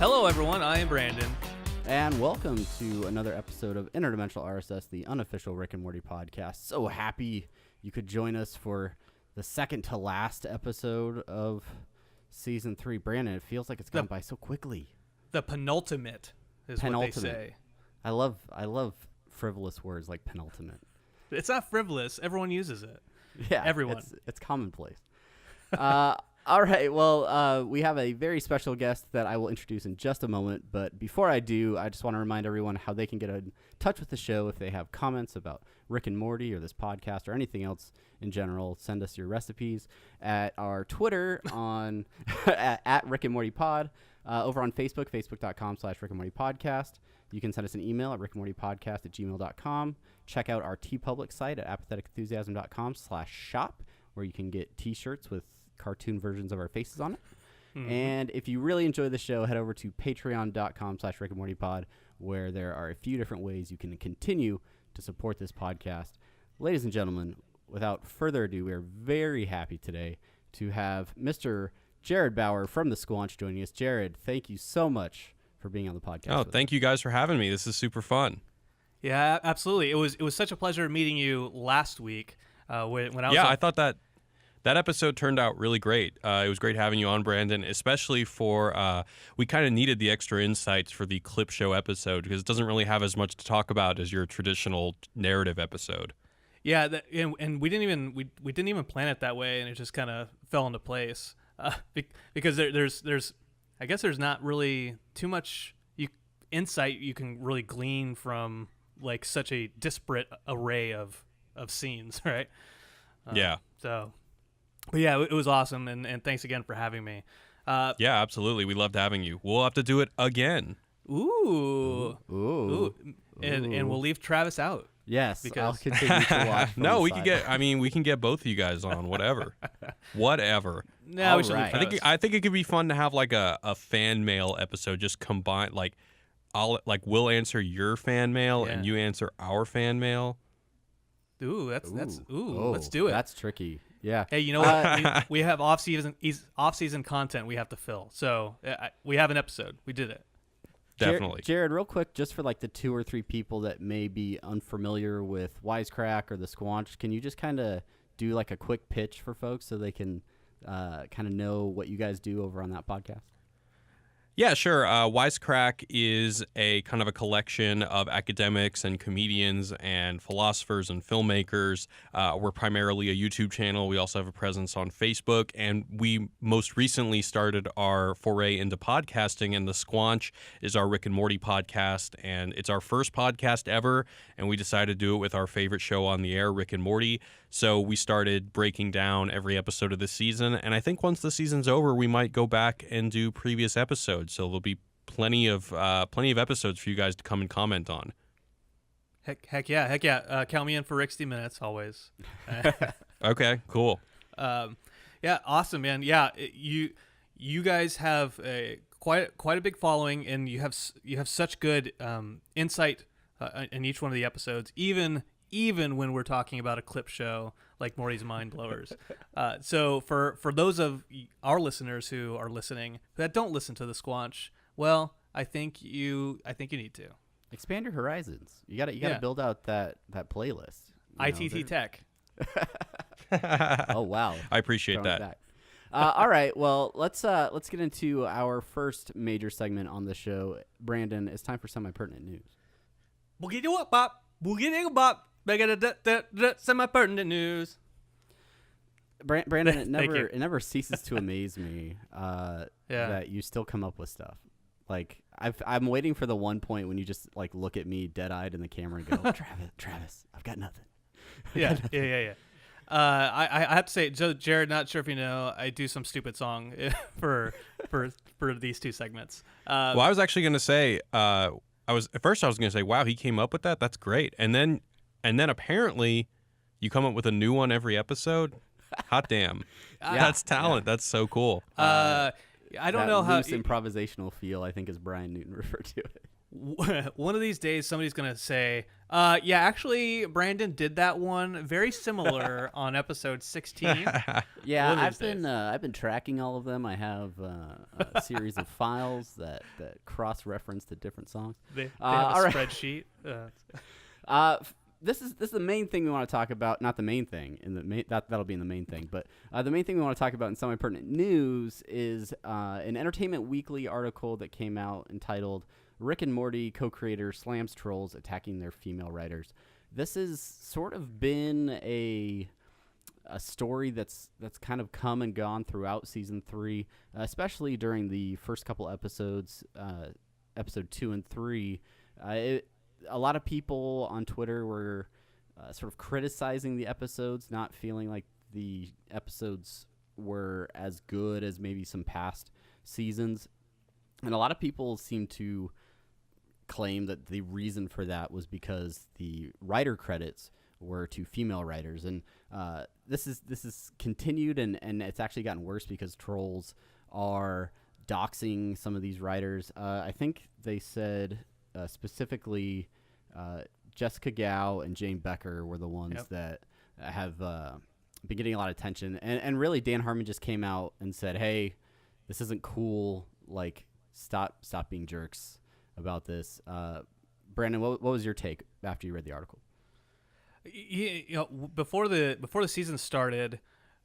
Hello, everyone. I am Brandon. And welcome to another episode of Interdimensional RSS, the unofficial Rick and Morty podcast. So happy you could join us for the second to last episode of Season 3. Brandon, it feels like it's gone by so quickly. The penultimate is what they say. I love frivolous words like penultimate. It's not frivolous. Everyone uses it. Yeah, everyone. It's commonplace. All right, well, we have a very special guest that I will introduce in just a moment. But before I do, I just want to remind everyone how they can get in touch with the show if they have comments about Rick and Morty or this podcast or anything else in general. Send us your recipes at our Twitter on at Rick and Morty Pod, over on Facebook, facebook.com/Rick and Morty Podcast. You can send us an email at rickandmortypodcast@gmail.com. Check out our TeePublic site at apatheticenthusiasm.com/shop, where you can get T-shirts with cartoon versions of our faces on it. Mm-hmm. And if you really enjoy the show, head over to patreon.com/rickandmortypod, where there are a few different ways you can continue to support this podcast. Ladies and gentlemen, without further ado, we are very happy today to have Mr. Jared Bauer from the Squanch joining us. Jared, thank you so much for being on the podcast. Oh, thank you guys for having me. This is super fun. Yeah, absolutely. It was such a pleasure meeting you last week. When I was I thought that episode turned out really great. It was great having you on, Brandon, especially for we kind of needed the extra insights for the clip show episode because it doesn't really have as much to talk about as your traditional narrative episode. Yeah, and we didn't even plan it that way, and it just kind of fell into place because there's I guess there's not really too much insight you can really glean from like such a disparate array of scenes, right? Yeah. So. But yeah, it was awesome, and thanks again for having me. Yeah, absolutely. We loved having you. We'll have to do it again. Ooh. And we'll leave Travis out. Yes, because I'll continue to watch. No, we can get both of you guys on, whatever. Whatever. No, we should leave Travis. I think it could be fun to have like a fan mail episode, just combine we'll answer your fan mail and you answer our fan mail. Ooh, let's do it. That's tricky. Yeah. Hey, you know what? we have off-season content we have to fill. So we have an episode. We did it. Definitely. Jared, real quick, just for like the 2 or 3 people that may be unfamiliar with Wisecrack or the Squanch, can you just kind of do like a quick pitch for folks so they can kind of know what you guys do over on that podcast? Yeah, sure. Wisecrack is a kind of a collection of academics and comedians and philosophers and filmmakers. We're primarily a YouTube channel. We also have a presence on Facebook, and we most recently started our foray into podcasting, and the Squanch is our Rick and Morty podcast, and it's our first podcast ever, and we decided to do it with our favorite show on the air, Rick and Morty. So we started breaking down every episode of the season, and I think once the season's over, we might go back and do previous episodes. So there'll be plenty of episodes for you guys to come and comment on. Heck yeah. Count me in for 60 minutes always. Okay, cool. Yeah, awesome, man. Yeah, you guys have quite a big following, and you have such good insight in each one of the episodes, even when we're talking about a clip show like Morty's Mind Blowers. So for those of our listeners who are listening that don't listen to the Squanch, well, I think you need to expand your horizons. You got to build out that playlist. ITT Tech. Oh wow, I appreciate that. All right, well let's get into our first major segment on the show. Brandon, it's time for semi-pertinent news. Semi-pertinent news. Brandon, it never ceases to amaze me that you still come up with stuff. Like I'm waiting for the one point when you just like look at me dead-eyed in the camera and go, Travis, I've got nothing. Yeah. I have to say, Jared, not sure if you know, I do some stupid song for these 2 segments. Well, I was actually going to say, I was going to say, wow, he came up with that. That's great. And then apparently you come up with a new one every episode. Hot damn. That's talent. Yeah. That's so cool. I don't know how loose improvisational feel, I think, as Brian Newton referred to it. one of these days somebody's gonna say, yeah, actually Brandon did that one very similar on episode 16. Yeah, One of these I've been tracking all of them. I have a series of files that cross-reference the different songs. They have a all right. spreadsheet. This is the main thing we want to talk about. Not the main thing, that'll be in the main thing. But the main thing we want to talk about in semi-pertinent news is an Entertainment Weekly article that came out entitled "Rick and Morty co-creator slams trolls attacking their female writers." This has sort of been a story that's kind of come and gone throughout season 3, especially during the first couple episodes, episode 2 and 3. A lot of people on Twitter were sort of criticizing the episodes, not feeling like the episodes were as good as maybe some past seasons. And a lot of people seem to claim that the reason for that was because the writer credits were to female writers. And this is continued, and it's actually gotten worse because trolls are doxing some of these writers. I think they said specifically Jessica Gao and Jane Becker were the ones that have been getting a lot of attention. And really, Dan Harmon just came out and said, hey, this isn't cool. Like, stop being jerks about this. Brandon, what was your take after you read the article? Before the season started,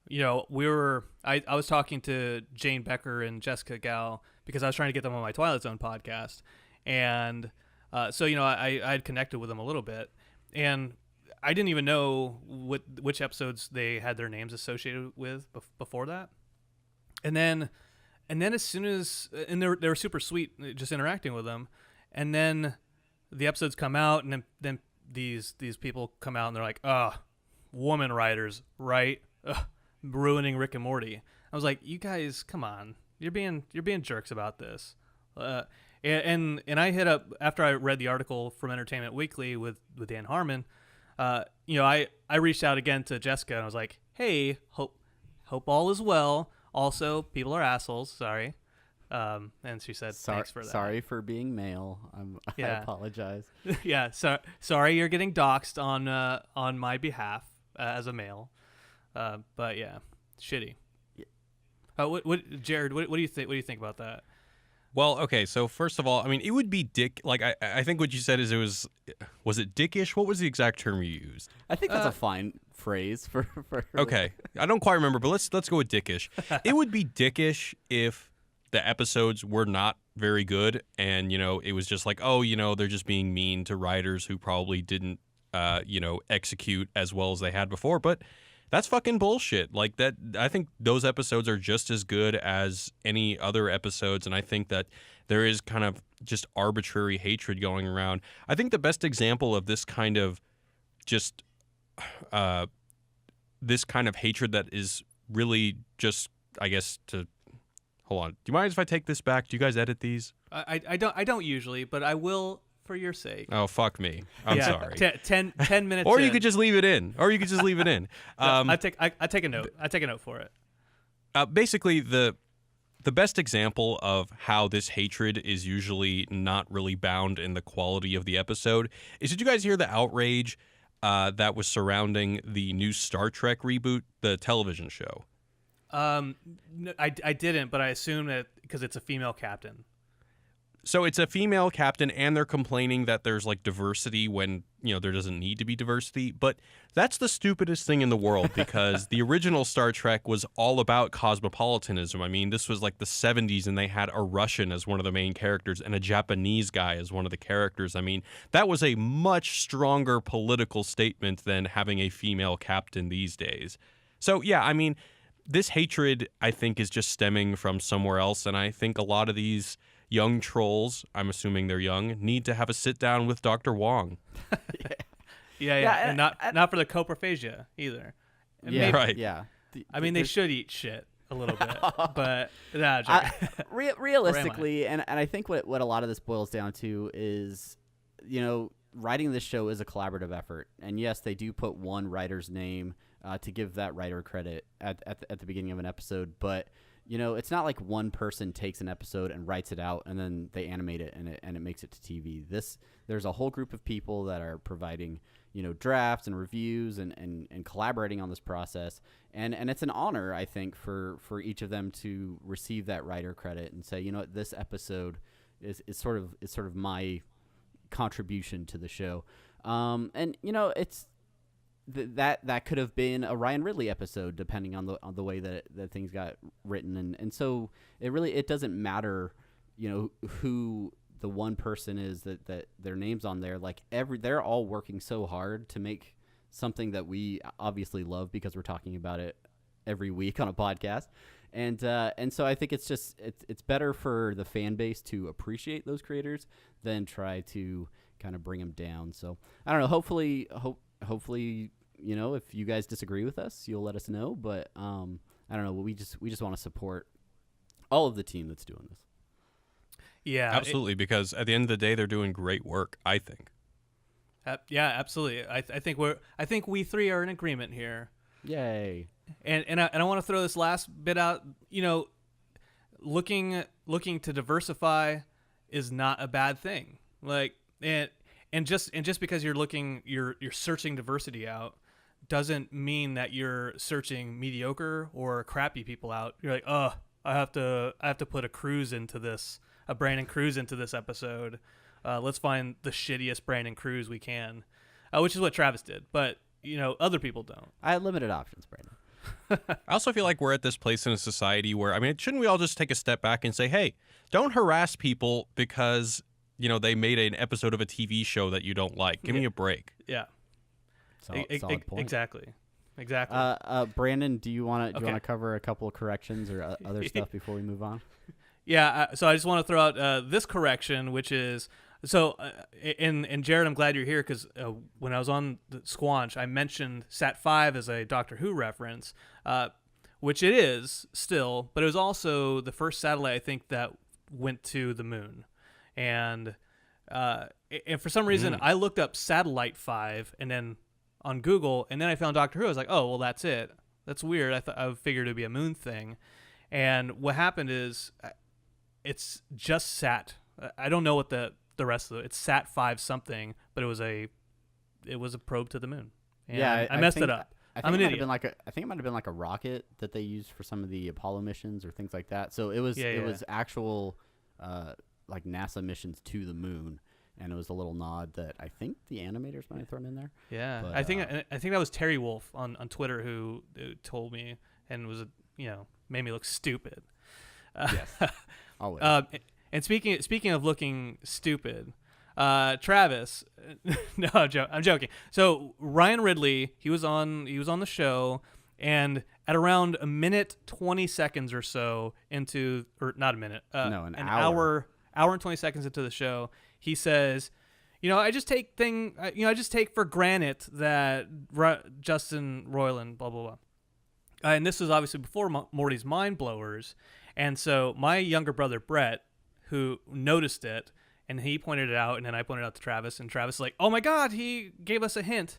I was talking to Jane Becker and Jessica Gao because I was trying to get them on my Twilight Zone podcast, and so I had connected with them a little bit, and I didn't even know which episodes they had their names associated with before that, and then as soon as they were super sweet, just interacting with them, and then the episodes come out, and then these people come out and they're like, woman writers, right? Ruining Rick and Morty. I was like, you guys, come on, you're being jerks about this. And I hit up after I read the article from Entertainment Weekly with Dan Harmon. I reached out again to Jessica and I was like, hey, hope all is well. Also, people are assholes. Sorry. And she said, thanks for that. Sorry for being male. I apologize. Yeah. Sorry you're getting doxxed on my behalf as a male. But yeah, shitty. Yeah. Jared, what do you think? What do you think about that? Well, okay, so first of all, I mean, it would be dick. Like, I think what you said is was it dickish? What was the exact term you used? I think that's a fine phrase for. Okay, I don't quite remember, but let's go with dickish. It would be dickish if the episodes were not very good, and it was just like, they're just being mean to writers who probably didn't, execute as well as they had before, but. That's fucking bullshit. Like that, I think those episodes are just as good as any other episodes, and I think that there is kind of just arbitrary hatred going around. I think the best example of this kind of just this kind of hatred that is really just, I guess, hold on. Do you mind if I take this back? Do you guys edit these? I don't usually, but I will. For your sake. Oh, fuck me. I'm sorry. 10 minutes Or you could just leave it in. I take a note. I take a note for it. Basically, the best example of how this hatred is usually not really bound in the quality of the episode is, did you guys hear the outrage that was surrounding the new Star Trek reboot, the television show? No, I didn't, but I assume that because it's a female captain. So it's a female captain, and they're complaining that there's like diversity when, there doesn't need to be diversity. But that's the stupidest thing in the world, because the original Star Trek was all about cosmopolitanism. I mean, this was like the 70s, and they had a Russian as one of the main characters and a Japanese guy as one of the characters. I mean, that was a much stronger political statement than having a female captain these days. So, yeah, I mean, this hatred, I think, is just stemming from somewhere else. And I think a lot of these young trolls, I'm assuming they're young, need to have a sit down with Dr. Wong. Yeah, and not for the coprophagia either. And yeah, maybe, right. Yeah. I mean, they should eat shit a little bit, but realistically, and I think what a lot of this boils down to is, writing this show is a collaborative effort, and yes, they do put one writer's name to give that writer credit at the beginning of an episode, but it's not like one person takes an episode and writes it out and then they animate it and it makes it to TV. There's a whole group of people that are providing, drafts and reviews and collaborating on this process. And it's an honor, I think, for each of them to receive that writer credit and say, this episode is sort of my contribution to the show. It's that could have been a Ryan Ridley episode, depending on the way that things got written, and so it doesn't matter, who the one person is that their name's on there. Like they're all working so hard to make something that we obviously love because we're talking about it every week on a podcast, and so I think it's better for the fan base to appreciate those creators than try to kind of bring them down. So I don't know. Hopefully, if you guys disagree with us, you'll let us know. But I don't know. We just want to support all of the team that's doing this. Yeah, absolutely. Because at the end of the day, they're doing great work, I think. Yeah, absolutely. I think we three are in agreement here. Yay! And I want to throw this last bit out. Looking to diversify is not a bad thing. Like and just because you're searching diversity out doesn't mean that you're searching mediocre or crappy people out. You're like, I have to put a Brandon Cruz into this episode. Let's find the shittiest Brandon Cruz we can, which is what Travis did. But other people don't. I had limited options, Brandon. I also feel like we're at this place in a society where, shouldn't we all just take a step back and say, hey, don't harass people because they made an episode of a TV show that you don't like. Give me a break. Yeah. Solid point. Exactly. Brandon, do you want to cover a couple of corrections or other stuff before we move on? Yeah. So I just want to throw out this correction, which is and Jared, I'm glad you're here because when I was on the Squanch, I mentioned Sat 5 as a Doctor Who reference, which it is still, but it was also the first satellite I think that went to the moon. And for some reason, I looked up Satellite 5 and then on Google, and then I found Doctor Who. I was like, oh, well, that's it. That's weird. I figured it would be a moon thing. And what happened is it's just Sat. I don't know what the rest of it's Sat 5 something, but it was a probe to the moon. And I messed it up. I'm an idiot. I think it might have been like a rocket that they used for some of the Apollo missions or things like that. So it was was actual like NASA missions to the moon, and it was a little nod that I think the animators might have thrown in there. Yeah, but, I think that was Terry Wolf on Twitter who told me and was made me look stupid. Yes, always. And speaking of looking stupid, Travis, no, I'm joking. So Ryan Ridley, he was on the show, and at around a minute 20 seconds or so into, or not a minute, an hour and 20 seconds into the show, he says, I just take for granted that Justin Roiland, blah blah blah. And this was obviously before Morty's Mind Blowers, and so my younger brother Brett, who noticed it, and he pointed it out, and then I pointed it out to Travis, and Travis was like, "Oh my God, he gave us a hint."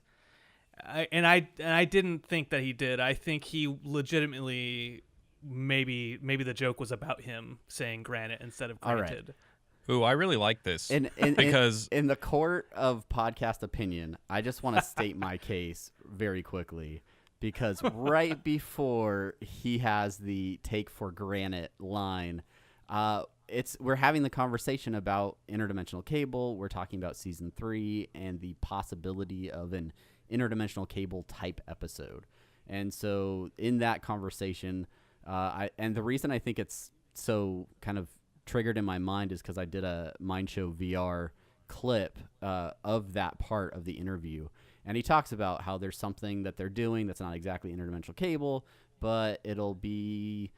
I didn't think that he did. I think he legitimately maybe the joke was about him saying granite instead of granted. Ooh, I really like this because in the court of podcast opinion, I just want to state my case very quickly, because right before he has the take for granite line, we're having the conversation about interdimensional cable. We're talking about season 3 and the possibility of an interdimensional cable type episode. And so in that conversation, and the reason I think it's so kind of triggered in my mind is because I did a Mind Show VR clip of that part of the interview. And he talks about how there's something that they're doing that's not exactly interdimensional cable, but it'll be,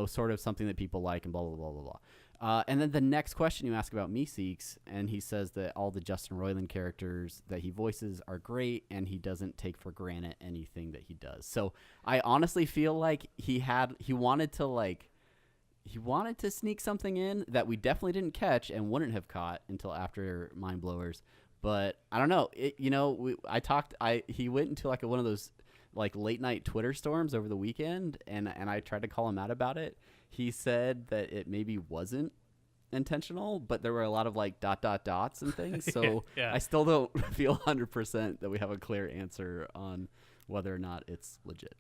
sort of something that people like and blah, blah, blah, blah, blah. And then the next question you ask about Meeseeks, and he says that all the Justin Roiland characters that he voices are great, and he doesn't take for granted anything that he does. So I honestly feel like he wanted to sneak something in that we definitely didn't catch and wouldn't have caught until after Mind Blowers. But I don't know. He went into like one of those like late night Twitter storms over the weekend, and I tried to call him out about it. he said that it maybe wasn't intentional, but there were a lot of like ... dots and things. So Yeah. I still don't feel 100% that we have a clear answer on whether or not it's legit.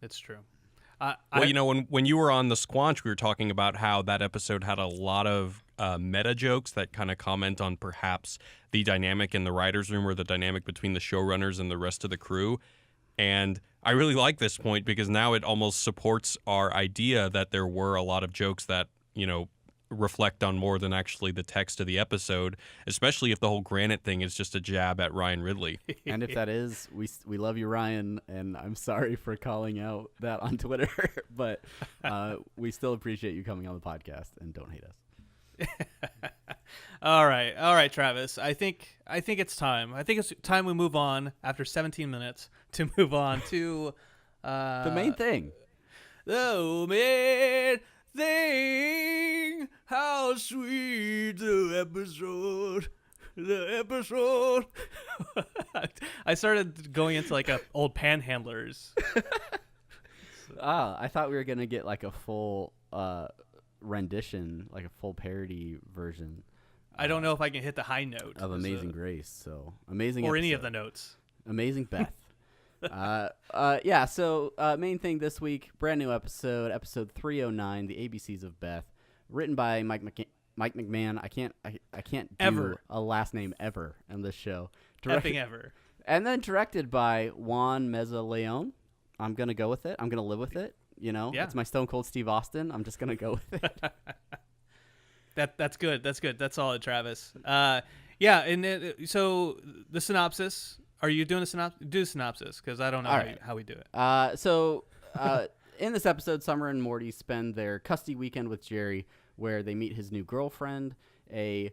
It's true. Well, when you were on the Squanch, we were talking about how that episode had a lot of meta jokes that kind of comment on perhaps the dynamic in the writer's room or the dynamic between the showrunners and the rest of the crew. And I really like this point because now it almost supports our idea that there were a lot of jokes that, reflect on more than actually the text of the episode, especially if the whole granite thing is just a jab at Ryan Ridley. And if that is, we love you, Ryan, and I'm sorry for calling out that on Twitter, but we still appreciate you coming on the podcast, and don't hate us. All right, Travis. I think it's time. I think it's time we move on after 17 minutes to move on to The main thing. the main thing. How sweet the episode. I started going into like a old panhandlers. I thought we were gonna get like a full rendition, like a full parody version I don't know if I can hit the high note of Amazing Grace. So amazing, or any of episode. the notes. Amazing Beth. So main thing this week, brand new episode 309, the ABCs of Beth, written by Mike McMahon. I can't do Ever. a last name ever in this show. Effing ever. And then directed by Juan Meza Leon. I'm gonna go with it. I'm gonna live with it. Yeah. It's my Stone Cold Steve Austin. I'm just gonna go with it. That's good. That's solid, Travis. Yeah, and so the synopsis. Are you doing a synopsis? Do a synopsis because I don't know how we do it. So in this episode, Summer and Morty spend their custody weekend with Jerry, where they meet his new girlfriend, a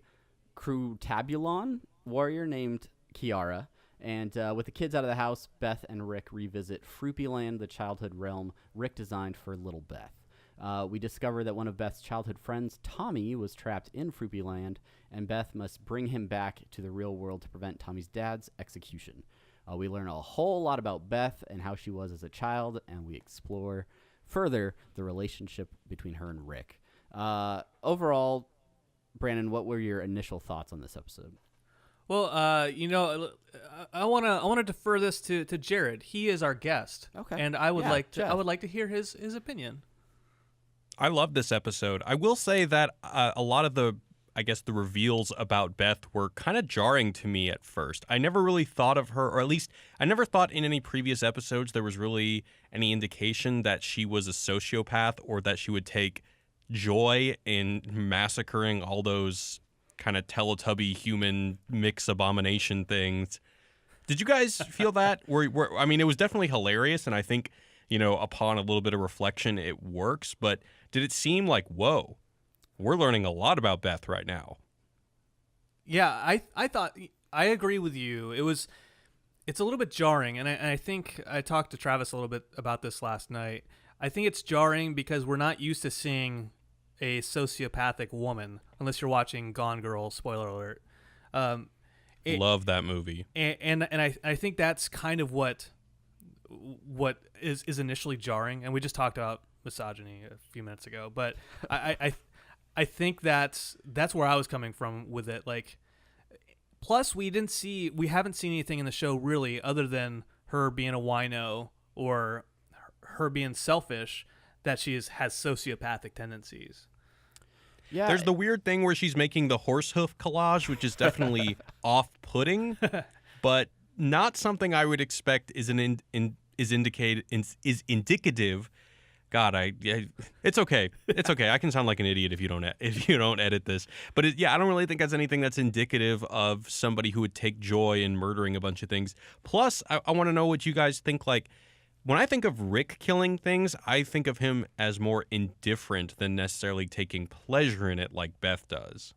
Crutabulon warrior named Kiara. And with the kids out of the house, Beth and Rick revisit Fruipyland, the childhood realm Rick designed for little Beth. We discover that one of Beth's childhood friends, Tommy, was trapped in Fruipyland, and Beth must bring him back to the real world to prevent Tommy's dad's execution. We learn a whole lot about Beth and how she was as a child, and we explore further the relationship between her and Rick. Overall, Brandon, what were your initial thoughts on this episode? Well, I want to defer this to Jared. He is our guest. Okay. And I would like Jeff. to hear his opinion. I love this episode. I will say that a lot of the reveals about Beth were kind of jarring to me at first. I never really thought of her, or at least I never thought in any previous episodes there was really any indication that she was a sociopath or that she would take joy in massacring all those kind of Teletubby human mix abomination things. Did you guys feel that? I mean, it was definitely hilarious, and I think, upon a little bit of reflection, it works. But did it seem like, whoa, we're learning a lot about Beth right now? Yeah, I thought I agree with you. It's a little bit jarring, and I think I talked to Travis a little bit about this last night. I think it's jarring because we're not used to seeing a sociopathic woman, unless you're watching Gone Girl. Spoiler alert. Love that movie. And I think that's kind of what is initially jarring. And we just talked about misogyny a few minutes ago, but I think that's where I was coming from with it. Like, plus we haven't seen anything in the show really other than her being a wino or her being selfish, that she has sociopathic tendencies. Yeah, There's the weird thing where she's making the horse hoof collage, which is definitely off-putting, but not something I would expect is indicative. God, it's okay. It's okay. I can sound like an idiot if you don't edit this. But I don't really think that's anything that's indicative of somebody who would take joy in murdering a bunch of things. Plus, I want to know what you guys think. Like, when I think of Rick killing things, I think of him as more indifferent than necessarily taking pleasure in it like Beth does.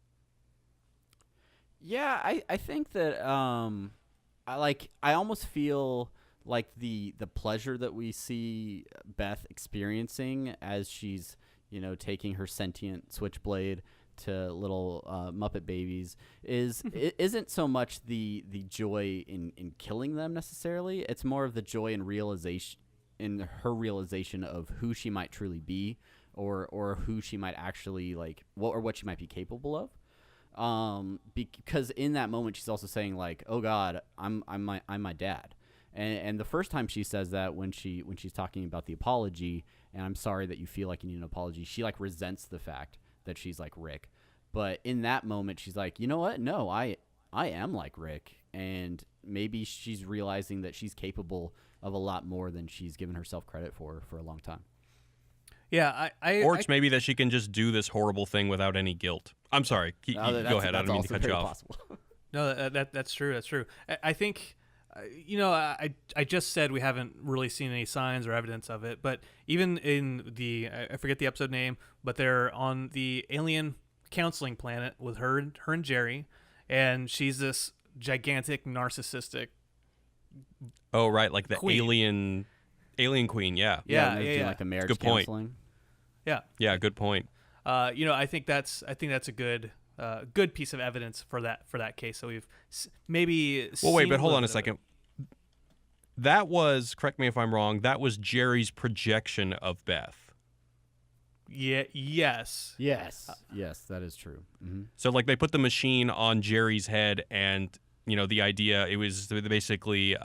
Yeah, I think that I almost feel like the pleasure that we see Beth experiencing as she's taking her sentient switchblade to little Muppet babies isn't so much the joy in killing them necessarily. It's more of the joy in her realization of who she might truly be or who she might actually like, what she might be capable of. Because in that moment she's also saying like, oh God, I'm my dad. And the first time she says that, when she's talking about the apology, and I'm sorry that you feel like you need an apology, she like resents the fact that she's like Rick. But in that moment she's like, you know what? No, I am like Rick. And maybe she's realizing that she's capable of a lot more than she's given herself credit for a long time. Yeah, or it's maybe that she can just do this horrible thing without any guilt. I'm sorry. Go ahead. I don't mean to cut you off. No, that's true. That's true. I think, I just said we haven't really seen any signs or evidence of it, but even in I forget the episode name, but they're on the alien counseling planet with her and Jerry, and she's this gigantic narcissistic. Oh, right, like the queen. alien queen. Yeah. Yeah. Like the marriage good counseling. Point. Yeah, good point. I think that's a good piece of evidence for that case. So we've maybe. Well, wait, but hold on a second. That was, correct me if I'm wrong, that was Jerry's projection of Beth. Yeah. Yes. Yes, that is true. Mm-hmm. So like they put the machine on Jerry's head, and the idea, it was they basically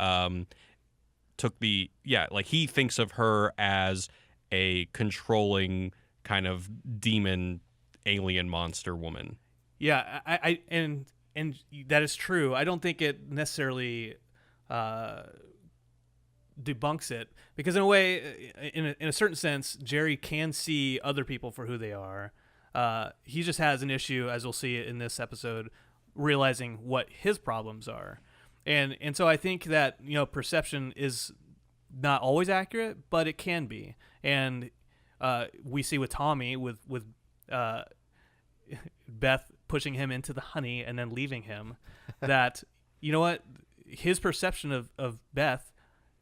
took like he thinks of her as a controlling kind of demon alien monster woman. Yeah, and that is true. I don't think it necessarily debunks it, because in a way, in a certain sense, Jerry can see other people for who they are. He just has an issue, as we'll see in this episode, realizing what his problems are. And so I think that perception is not always accurate, but it can be. And we see with Tommy, with Beth pushing him into the honey and then leaving him, that his perception of Beth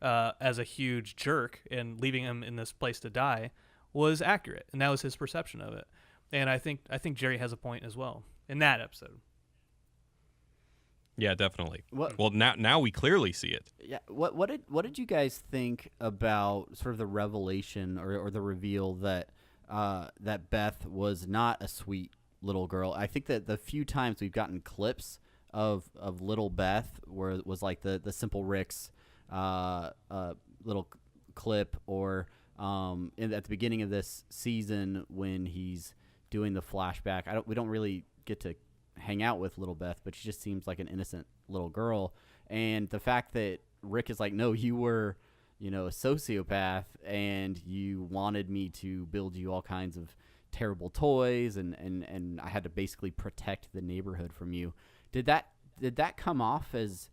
as a huge jerk and leaving him in this place to die was accurate, and that was his perception of it. And I think Jerry has a point as well in that episode. Yeah, definitely. Well, now we clearly see it. Yeah. What did you guys think about sort of the revelation or the reveal that that Beth was not a sweet little girl? I think that the few times we've gotten clips of little Beth, where it was like the Simple Rick's little clip, or at the beginning of this season when he's doing the flashback, we don't really get to hang out with little Beth, but she just seems like an innocent little girl. And the fact that Rick is like, no, you were a sociopath, and you wanted me to build you all kinds of terrible toys, and I had to basically protect the neighborhood from you. Did that come off as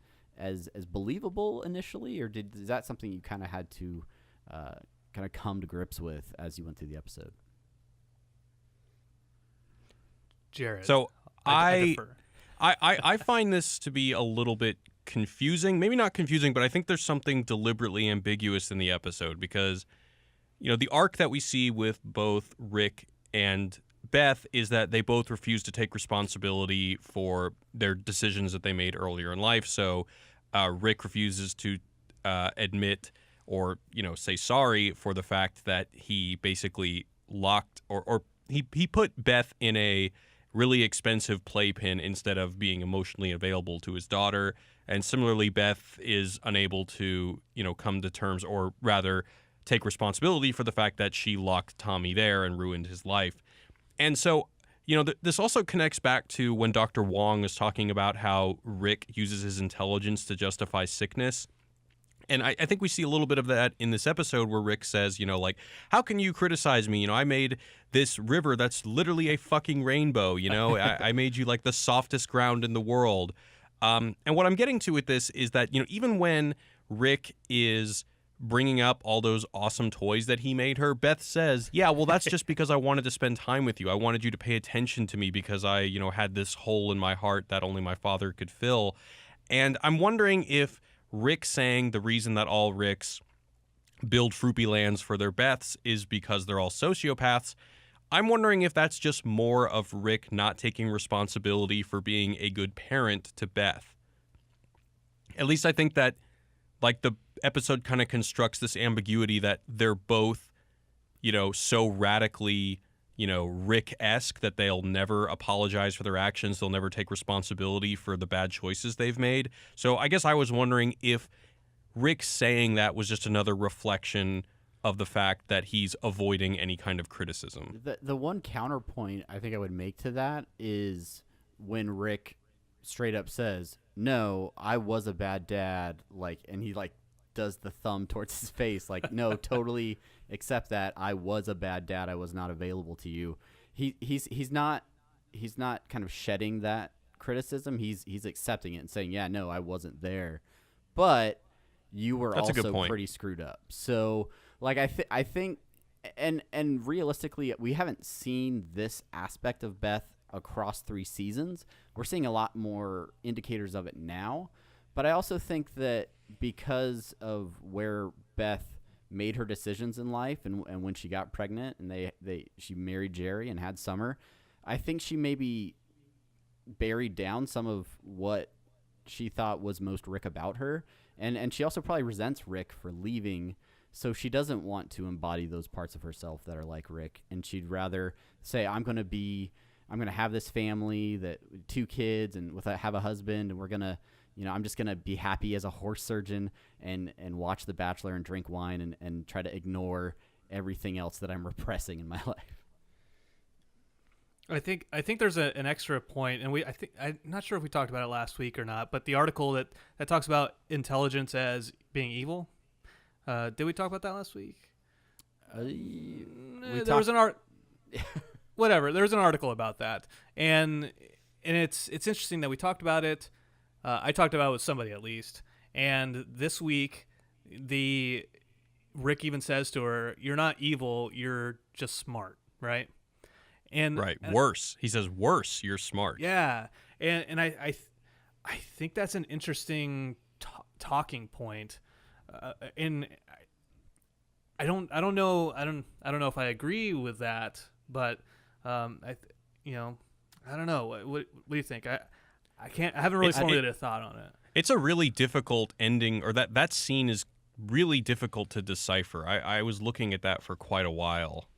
believable initially, or is that something you kind of had to kind of come to grips with as you went through the episode? Jared. So I find this to be a little bit confusing. Maybe not confusing, but I think there's something deliberately ambiguous in the episode, because the arc that we see with both Rick and Beth is that they both refuse to take responsibility for their decisions that they made earlier in life. So Rick refuses to admit or say sorry for the fact that he basically locked or he put Beth in a really expensive playpen instead of being emotionally available to his daughter. And similarly, Beth is unable to, come to terms, or rather take responsibility for the fact that she locked Tommy there and ruined his life. And so, this also connects back to when Dr. Wong is talking about how Rick uses his intelligence to justify sickness. And I think we see a little bit of that in this episode, where Rick says, like, how can you criticize me? I made this river that's literally a fucking rainbow. I made you like the softest ground in the world. And what I'm getting to with this is that, even when Rick is bringing up all those awesome toys that he made her, Beth says, yeah, well, that's just because I wanted to spend time with you. I wanted you to pay attention to me because I, had this hole in my heart that only my father could fill. And I'm wondering if Rick saying the reason that all Ricks build Fruipy Lands for their Beths is because they're all sociopaths. I'm wondering if that's just more of Rick not taking responsibility for being a good parent to Beth. At least I think that, like, the episode kind of constructs this ambiguity that they're both, so radically, Rick-esque that they'll never apologize for their actions. They'll never take responsibility for the bad choices they've made. So I guess I was wondering if Rick saying that was just another reflection of the fact that he's avoiding any kind of criticism. The one counterpoint I think I would make to that is when Rick straight up says, "No, I was a bad dad," and he does the thumb towards his face, no, totally accept that I was a bad dad. I was not available to you. He's not kind of shedding that criticism. He's accepting it and saying, yeah, no, I wasn't there, but you were That's a good also point. pretty screwed up. So I think, and realistically, we haven't seen this aspect of Beth across 3 seasons. We're seeing a lot more indicators of it now, but I also think that because of where Beth made her decisions in life and when she got pregnant and she married Jerry and had Summer, I think she maybe buried down some of what she thought was most Rick about her. And she also probably resents Rick for leaving, so she doesn't want to embody those parts of herself that are like Rick, and she'd rather say, I'm going to have this family, 2 kids, and have a husband, and we're going to, I'm just going to be happy as a horse surgeon and watch The Bachelor and drink wine and try to ignore everything else that I'm repressing in my life. I think there's an extra point, and I'm not sure if we talked about it last week or not, but the article that talks about intelligence as being evil. Did we talk about that last week? There was an whatever. There was an article about that, and it's interesting that we talked about it. I talked about it with somebody at least, and this week, Rick even says to her, "You're not evil. You're just smart, right?" Worse. He says, worse, you're smart. Yeah. And I think that's an interesting talking point. And I don't know if I agree with that, but I don't know. What do you think? I haven't really formulated a thought on it. It's a really difficult ending, or that scene is really difficult to decipher. I was looking at that for quite a while.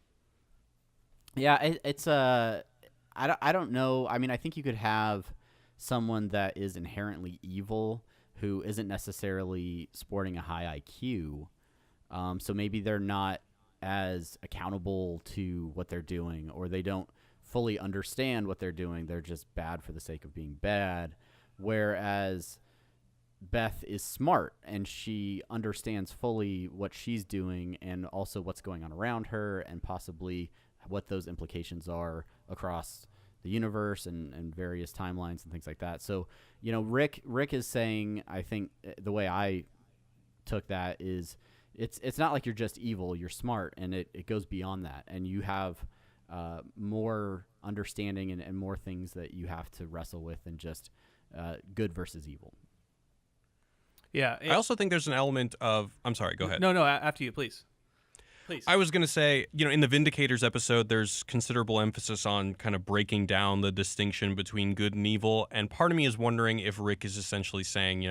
Yeah, it's I don't know. I mean, I think you could have someone that is inherently evil who isn't necessarily sporting a high IQ. So maybe they're not as accountable to what they're doing, or they don't fully understand what they're doing. They're just bad for the sake of being bad. Whereas Beth is smart and she understands fully what she's doing and also what's going on around her and possibly what those implications are across the universe and various timelines and things like that. So, Rick is saying, I think the way I took that is it's not like you're just evil, you're smart, and it goes beyond that. And you have more understanding and more things that you have to wrestle with than just good versus evil. Yeah. I also think there's an element of... I'm sorry, go ahead. No, after you, please. I was going to say, in the Vindicators episode, there's considerable emphasis on kind of breaking down the distinction between good and evil. And part of me is wondering if Rick is essentially saying,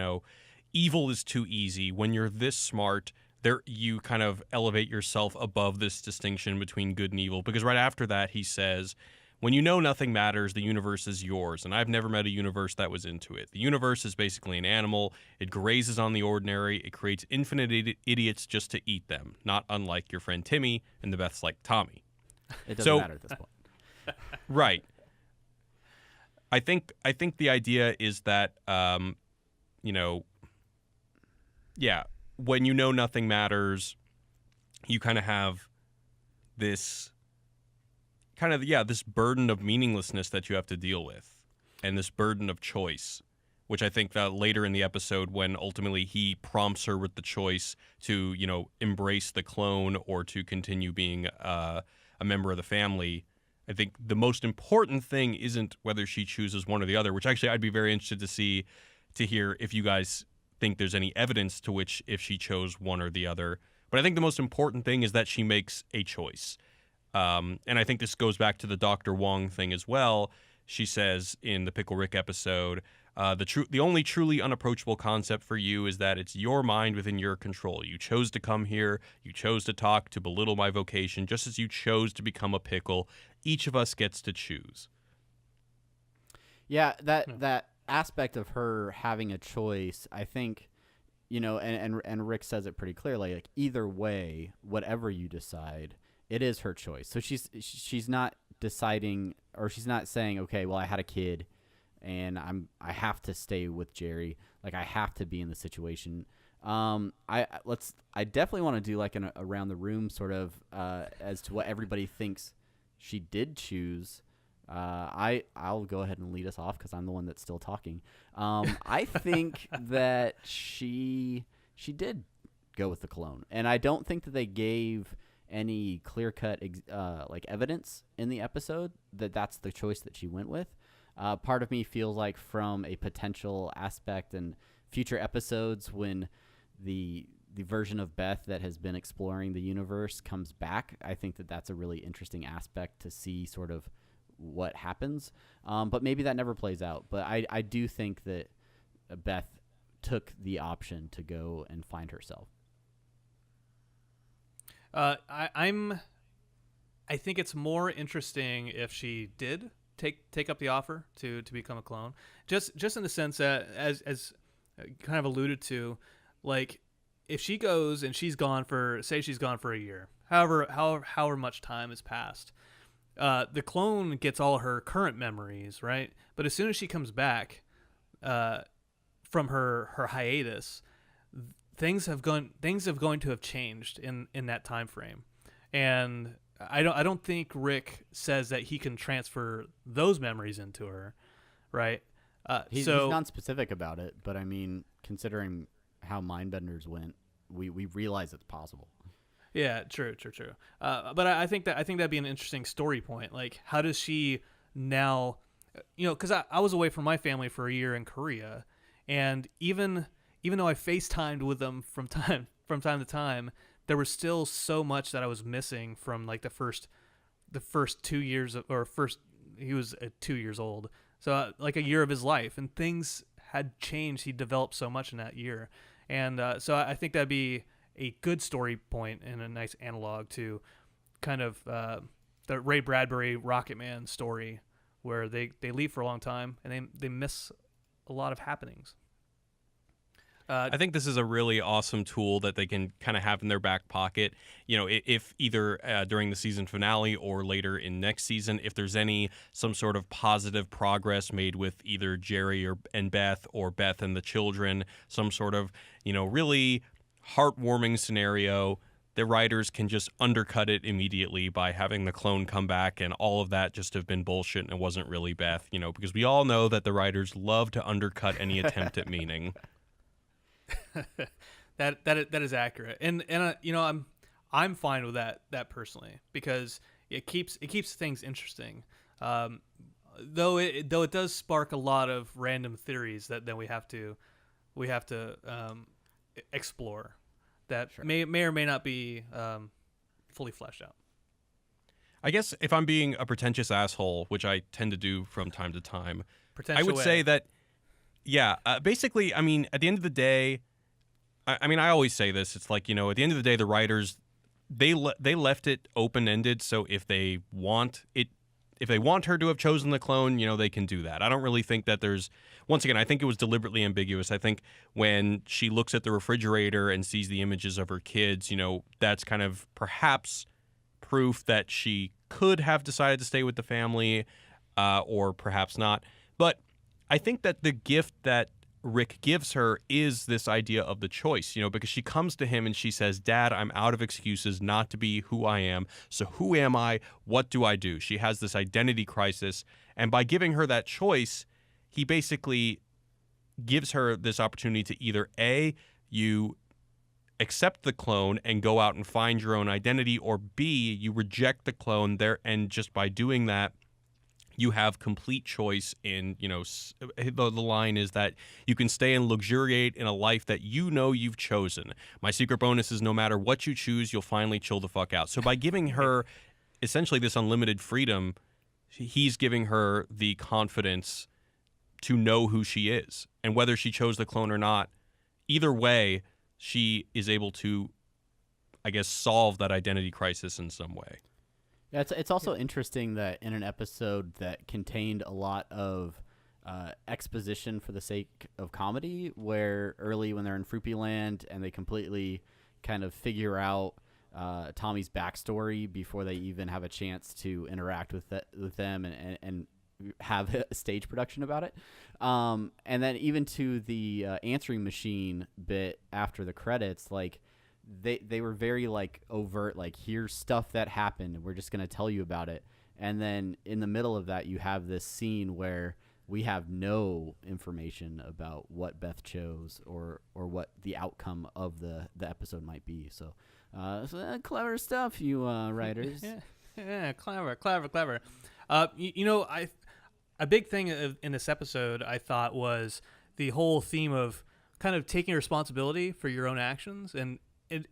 evil is too easy. When you're this smart, you kind of elevate yourself above this distinction between good and evil. Because right after that, he says, when you know nothing matters, the universe is yours. And I've never met a universe that was into it. The universe is basically an animal. It grazes on the ordinary. It creates infinite idiots just to eat them, not unlike your friend Timmy and the Beth's like Tommy. It doesn't matter at this point. Right. I think the idea is that, when you know nothing matters, you kind of have this... this burden of meaninglessness that you have to deal with, and this burden of choice, which I think that later in the episode, when ultimately he prompts her with the choice to, embrace the clone or to continue being a member of the family, I think the most important thing isn't whether she chooses one or the other, which actually I'd be very interested to hear if you guys think there's any evidence to which if she chose one or the other. But I think the most important thing is that she makes a choice. And I think this goes back to the Dr. Wong thing as well. She says in the Pickle Rick episode, The only truly unapproachable concept for you is that it's your mind within your control. You chose to come here. You chose to talk, to belittle my vocation, just as you chose to become a pickle. Each of us gets to choose. Yeah, that aspect of her having a choice, I think, and Rick says it pretty clearly. Like, either way, whatever you decide, it is her choice. So she's not deciding, or she's not saying, okay, well, I had a kid, and I have to stay with Jerry. Like, I have to be in the situation. I definitely want to do like an around the room sort of as to what everybody thinks she did choose. I'll go ahead and lead us off because I'm the one that's still talking. I think that she did go with the clone, and I don't think that they gave any clear-cut like evidence in the episode that that's the choice that she went with. Part of me feels like from a potential aspect in future episodes when the version of Beth that has been exploring the universe comes back, I think that that's a really interesting aspect to see sort of what happens. But maybe that never plays out. But I do think that Beth took the option to go and find herself. I think it's more interesting if she did take up the offer to become a clone, just in the sense that as kind of alluded to, like if she goes and she's gone for a year, however much time has passed, the clone gets all her current memories, right? But as soon as she comes back from her hiatus, things have going to have changed in that time frame, and I don't think Rick says that he can transfer those memories into her, right? He's non-specific about it, but I mean, considering how Mindbenders went, we realize it's possible. Yeah, true. But I think that'd be an interesting story point. Like, how does she now? Because I was away from my family for a year in Korea, and even though I FaceTimed with them from time to time, there was still so much that I was missing from like the first 2 years he was 2 years old, so like a year of his life, and things had changed. He developed so much in that year, and so I think that'd be a good story point and a nice analog to kind of the Ray Bradbury Rocket Man story, where they leave for a long time and they miss a lot of happenings. I think this is a really awesome tool that they can kind of have in their back pocket. If either during the season finale or later in next season, if there's some sort of positive progress made with either Jerry and Beth, or Beth and the children, some sort of, really heartwarming scenario, the writers can just undercut it immediately by having the clone come back and all of that just have been bullshit and it wasn't really Beth, because we all know that the writers love to undercut any attempt at meaning. that is accurate, and I'm fine with that personally, because it keeps things interesting. Though it does spark a lot of random theories that then we have to explore that Sure. may or may not be fully fleshed out. I guess if I'm being a pretentious asshole, which I tend to do from time to time, I would Potential say that, yeah, basically, I mean, at the end of the day, I always say this. It's like, at the end of the day, the writers, they left it open-ended. So if they want her to have chosen the clone, they can do that. I don't really think that once again, I think it was deliberately ambiguous. I think when she looks at the refrigerator and sees the images of her kids, that's kind of perhaps proof that she could have decided to stay with the family, or perhaps not. But I think that the gift that Rick gives her is this idea of the choice, because she comes to him and she says, "Dad, I'm out of excuses not to be who I am. So who am I? What do I do?" She has this identity crisis. And by giving her that choice, he basically gives her this opportunity to either A, you accept the clone and go out and find your own identity, or B, you reject the clone there, and just by doing that, you have complete choice in, the line is that you can stay and luxuriate in a life that you've chosen. My secret bonus is no matter what you choose, you'll finally chill the fuck out. So by giving her essentially this unlimited freedom, he's giving her the confidence to know who she is. And whether she chose the clone or not, either way, she is able to, I guess, solve that identity crisis in some way. Yeah, it's also interesting that in an episode that contained a lot of exposition for the sake of comedy, where early when they're in Fruity Land and they completely kind of figure out Tommy's backstory before they even have a chance to interact with them and have a stage production about it. And then even to the answering machine bit after the credits, like they were very like overt, like here's stuff that happened and we're just going to tell you about it. And then in the middle of that, you have this scene where we have no information about what Beth chose or what the outcome of the episode might be. So clever stuff, you writers. Yeah, clever. A big thing in this episode I thought was the whole theme of kind of taking responsibility for your own actions and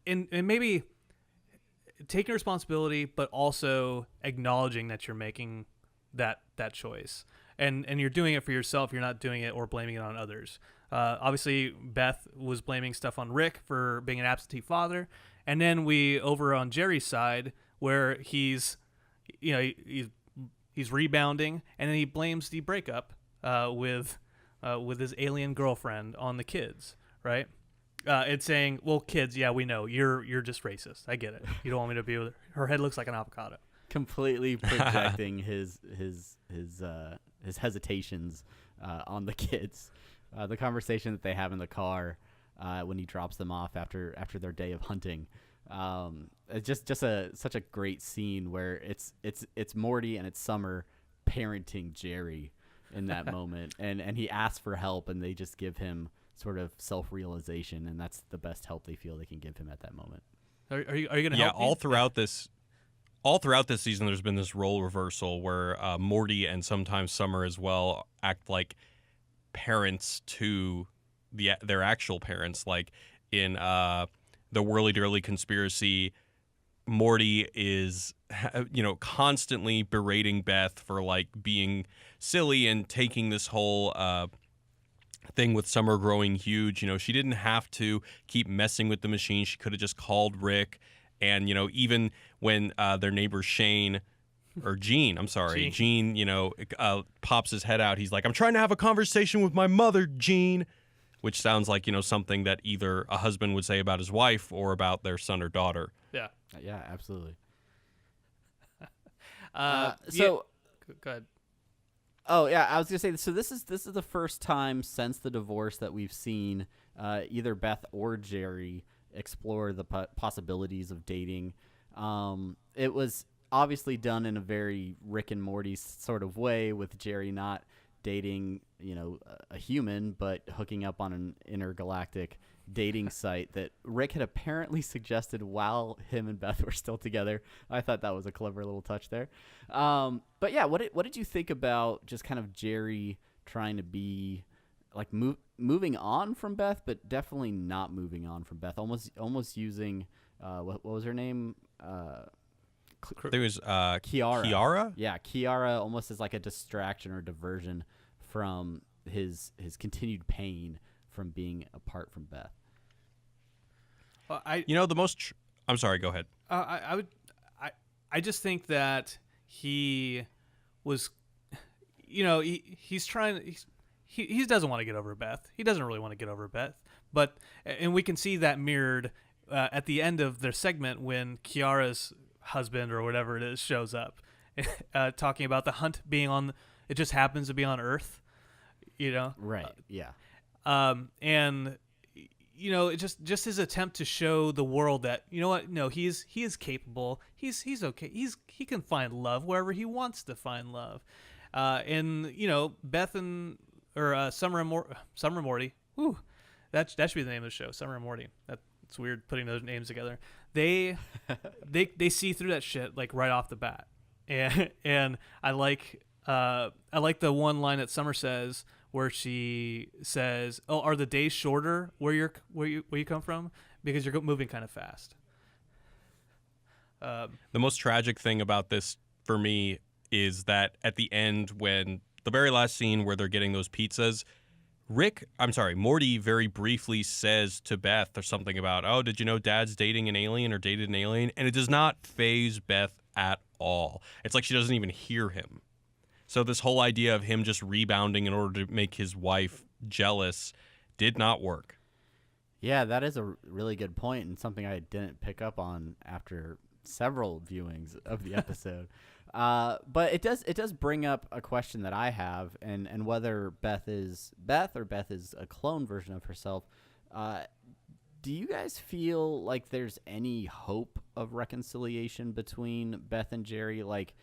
maybe taking responsibility, but also acknowledging that you're making that choice. And you're doing it for yourself. You're not doing it or blaming it on others. Obviously, Beth was blaming stuff on Rick for being an absentee father. And then we over on Jerry's side where he's rebounding, and then he blames the breakup with his alien girlfriend on the kids, right? It's saying, well, kids, yeah, we know you're just racist. I get it. You don't want me to be with her. Her head looks like an avocado. Completely projecting his hesitations on the kids. The conversation that they have in the car when he drops them off after their day of hunting. It's just such a great scene where it's Morty and it's Summer parenting Jerry in that moment, and he asks for help, and they just give him sort of self-realization, and that's the best help they feel they can give him at that moment. Are you going to help? Yeah, all throughout this season, there's been this role reversal where Morty and sometimes Summer as well act like parents to their actual parents. Like in the Whirly Dirly Conspiracy, Morty is, constantly berating Beth for like being silly and taking this whole thing with Summer growing huge. She didn't have to keep messing with the machine. She could have just called Rick. And, even when their neighbor Gene, pops his head out, he's like, I'm trying to have a conversation with my mother, Gene, which sounds like, something that either a husband would say about his wife or about their son or daughter. Yeah. Yeah, absolutely. Go ahead. Oh, yeah, I was going to say, so this is the first time since the divorce that we've seen either Beth or Jerry explore the possibilities of dating. It was obviously done in a very Rick and Morty sort of way, with Jerry not dating, a human, but hooking up on an intergalactic dating site that Rick had apparently suggested while him and Beth were still together. I thought that was a clever little touch there. But yeah, what did you think about just kind of Jerry trying to be like moving on from Beth, but definitely not moving on from Beth? Almost using what was her name? There was Kiara. Kiara? Yeah, Kiara, almost as like a distraction or diversion from his continued pain from being apart from Beth. I'm sorry, go ahead. I just think that he was, he's trying. He doesn't want to get over Beth. He doesn't really want to get over Beth. And we can see that mirrored at the end of their segment when Kiara's husband or whatever it is shows up, talking about the hunt being on. It just happens to be on Earth, Right. Yeah. And it just his attempt to show the world that no, he is capable. He's okay. He can find love wherever he wants to find love. And Beth and Summer and Morty. Whew, that should be the name of the show, Summer and Morty. It's weird putting those names together. They see through that shit like right off the bat, and I like the one line that Summer says where she says, "Oh, are the days shorter where you come from because you're moving kind of fast?" The most tragic thing about this for me is that at the end, when the very last scene where they're getting those pizzas, Morty very briefly says to Beth or something about, oh, did you know Dad's dating an alien or dated an alien? And it does not faze Beth at all. It's like she doesn't even hear him. So this whole idea of him just rebounding in order to make his wife jealous did not work. Yeah, that is a really good point, and something I didn't pick up on after several viewings of the episode. But it does bring up a question that I have, and whether Beth is Beth or Beth is a clone version of herself. Do you guys feel like there's any hope of reconciliation between Beth and Jerry? Like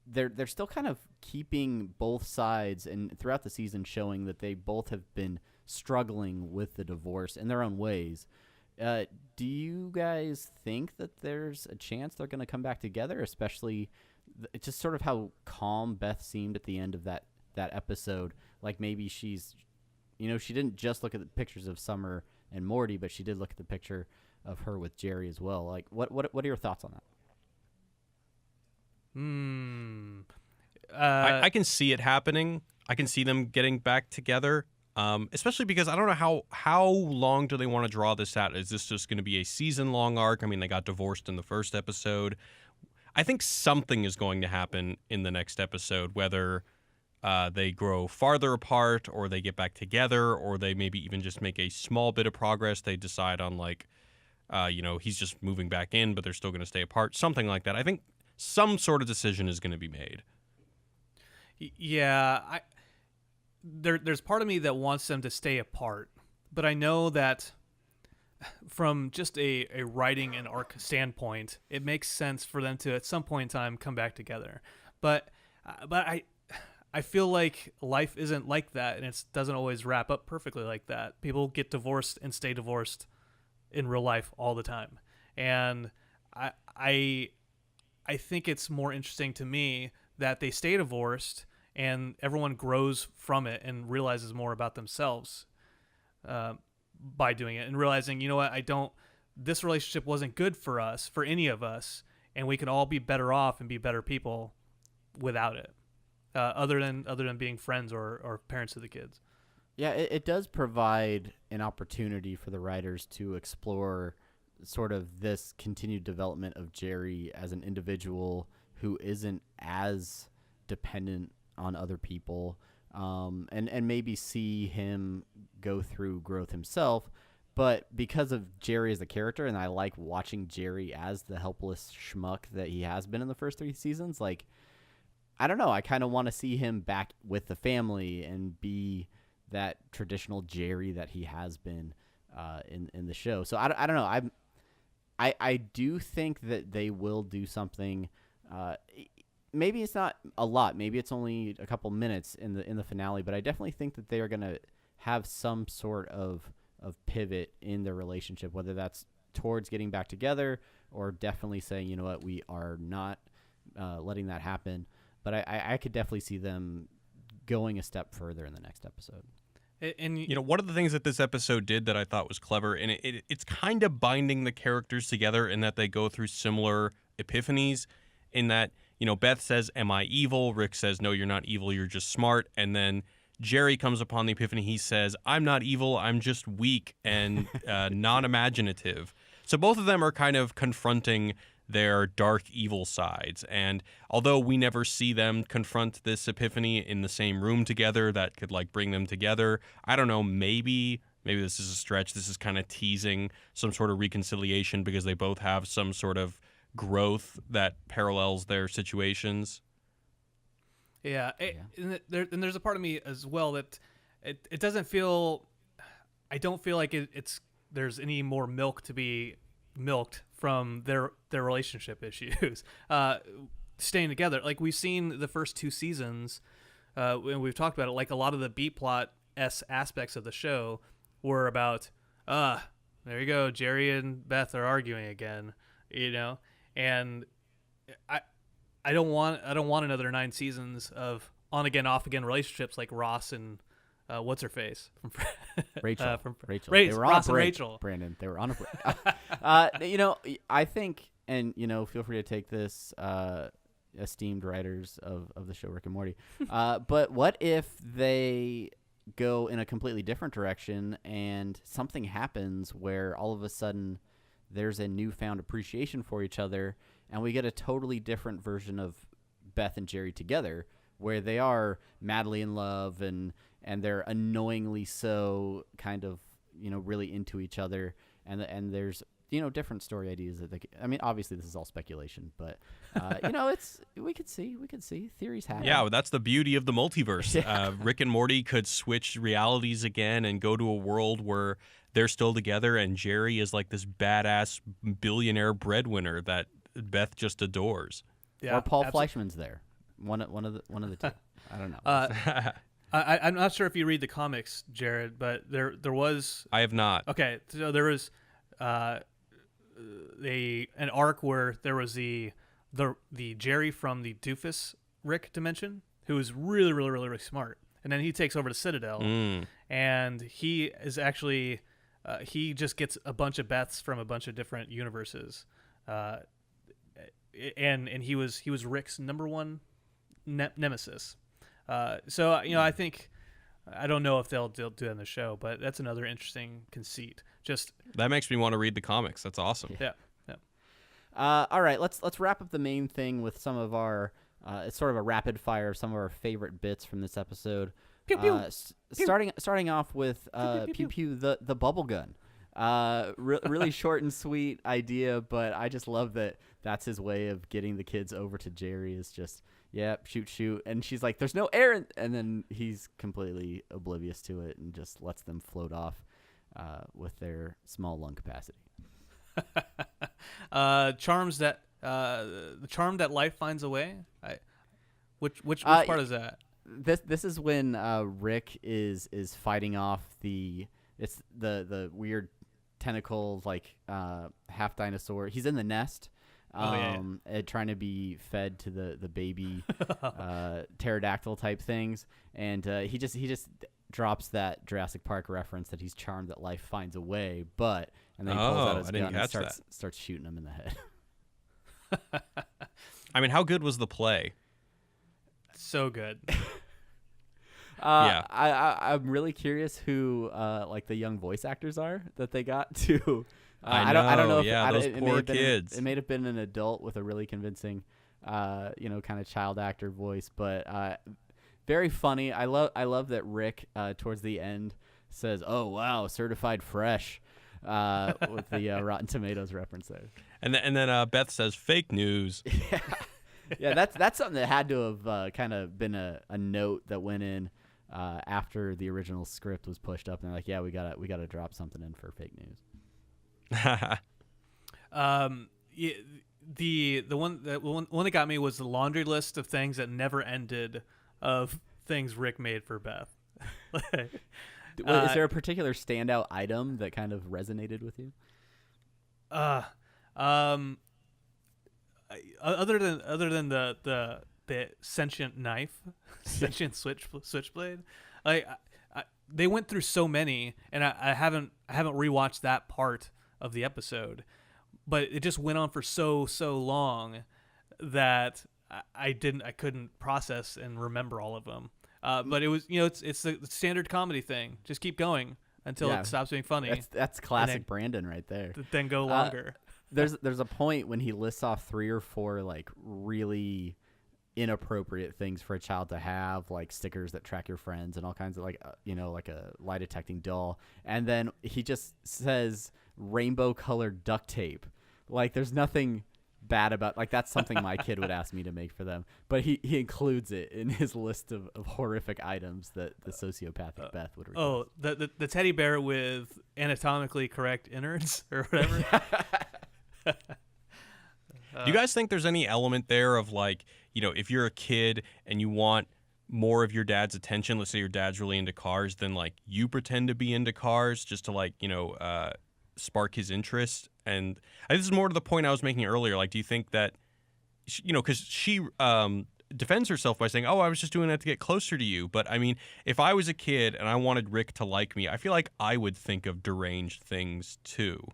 they're still kind of keeping both sides, and throughout the season showing that they both have been struggling with the divorce in their own ways. Do you guys think that there's a chance they're going to come back together, especially just sort of how calm Beth seemed at the end of that episode? Like maybe she's, she didn't just look at the pictures of Summer and Morty, but she did look at the picture of her with Jerry as well. Like what are your thoughts on that? I can see it happening. I can see them getting back together. Especially because I don't know how long do they want to draw this out? Is this just going to be a season-long arc? I mean, they got divorced in the first episode. I think something is going to happen in the next episode, whether they grow farther apart or they get back together or they maybe even just make a small bit of progress. They decide on he's just moving back in, but they're still going to stay apart. Something like that. I think some sort of decision is going to be made. Yeah, There's part of me that wants them to stay apart, but I know that from just a writing and arc standpoint, it makes sense for them to at some point in time come back together. But I feel like life isn't like that, and it doesn't always wrap up perfectly like that. People get divorced and stay divorced in real life all the time, and I think it's more interesting to me that they stay divorced and everyone grows from it and realizes more about themselves by doing it, and realizing, this relationship wasn't good for us, for any of us, and we can all be better off and be better people without it, other than being friends or parents of the kids. Yeah, it does provide an opportunity for the writers to explore sort of this continued development of Jerry as an individual who isn't as dependent on other people, and maybe see him go through growth himself. But because of Jerry as a character, and I like watching Jerry as the helpless schmuck that he has been in the first 3 seasons, like, I don't know, I kind of want to see him back with the family and be that traditional Jerry that he has been in the show. So I don't know. I do think that they will do something. Maybe it's not a lot. Maybe it's only a couple minutes in the finale, but I definitely think that they are going to have some sort of pivot in their relationship, whether that's towards getting back together or definitely saying, you know what, we are not letting that happen. But I could definitely see them going a step further in the next episode. And one of the things that this episode did that I thought was clever, and it's kind of binding the characters together in that they go through similar epiphanies, in that, Beth says, "Am I evil?" Rick says, "No, you're not evil, you're just smart." And then Jerry comes upon the epiphany. He says, "I'm not evil, I'm just weak and non-imaginative." So both of them are kind of confronting their dark evil sides. And although we never see them confront this epiphany in the same room together that could bring them together, I don't know, maybe this is a stretch. This is kind of teasing some sort of reconciliation because they both have some sort of growth that parallels their situations. Yeah. And there's a part of me as well that it doesn't feel, I don't feel like there's any more milk to be milked from their relationship issues. Staying together, like we've seen the first 2 seasons, and we've talked about it, like a lot of the B plot aspects of the show were about, there you go, Jerry and Beth are arguing again, and I don't want another 9 seasons of on again off again relationships like Ross and what's her face from Rachel. Rachel. They were on Ross a break, and Rachel. Brandon. They were on a break. I think, and feel free to take this esteemed writers of the show Rick and Morty. But what if they go in a completely different direction and something happens where all of a sudden there's a newfound appreciation for each other, and we get a totally different version of Beth and Jerry together, where they are madly in love and they're annoyingly so kind of, really into each other, and there's different story ideas that obviously this is all speculation, but we could see theories happen. Yeah, well, that's the beauty of the multiverse. Yeah. Rick and Morty could switch realities again and go to a world where they're still together, and Jerry is like this badass billionaire breadwinner that Beth just adores. Yeah, or Paul Fleischman's there. One of the two. I don't know. I'm not sure if you read the comics, Jared, but there was. I have not. Okay, so there was an arc where there was the Jerry from the Doofus Rick dimension, who is really, really, really, really smart, and then he takes over the Citadel, and he is actually he just gets a bunch of Beths from a bunch of different universes, and he was Rick's number one nemesis. So I think, I don't know if they'll do that in the show, but that's another interesting conceit. Just that makes me want to read the comics. That's awesome. Yeah. All right, let's wrap up the main thing with some of our. It's sort of a rapid fire of some of our favorite bits from this episode. Pew, pew. Starting off with pew pew the bubble gun. Really short and sweet idea, but I just love that that's his way of getting the kids over to Jerry, is just shoot, and she's like, there's no air, and then he's completely oblivious to it and just lets them float off with their small lung capacity. Charms that the charm that life finds a way. Which part is that? This is when Rick is fighting off the weird tentacles, like half dinosaur. He's in the nest, trying to be fed to the baby pterodactyl type things, and he just drops that Jurassic Park reference that he's charmed that life finds a way, and then he pulls out his gun and starts shooting him in the head. I mean, how good was the play? So good. Yeah. I'm really curious who like the young voice actors are that they got to. I don't know. Yeah, those poor kids. It may have been an adult with a really convincing, kind of child actor voice, but very funny. I love that Rick towards the end says, "Oh wow, certified fresh," with the Rotten Tomatoes reference there. And then Beth says, "Fake news." Yeah, that's something that had to have kind of been a note that went in after the original script was pushed up, and they're like, "Yeah, we gotta drop something in for fake news." The one that got me was the laundry list of things that never ended of things Rick made for Beth. Is there a particular standout item that kind of resonated with you? Other than the sentient knife, sentient switchblade, they went through so many, and I haven't rewatched that part of the episode, but it just went on for so long that I couldn't process and remember all of them. But it was, it's the standard comedy thing. Just keep going until it stops being funny. That's classic Brandon right there. Then go longer. There's a point when he lists off 3 or 4 like really inappropriate things for a child to have, like stickers that track your friends and all kinds of like a lie detecting doll, and then he just says rainbow colored duct tape. Like there's nothing bad about, like that's something my kid would ask me to make for them, but he includes it in his list of horrific items that the sociopathic Beth would request. The teddy bear with anatomically correct innards or whatever. Do you guys think there's any element there of like, if you're a kid and you want more of your dad's attention, let's say your dad's really into cars, then like you pretend to be into cars just to like, spark his interest? And this is more to the point I was making earlier. Like, do you think that, because she defends herself by saying, "Oh, I was just doing that to get closer to you." But I mean, if I was a kid and I wanted Rick to like me, I feel like I would think of deranged things too.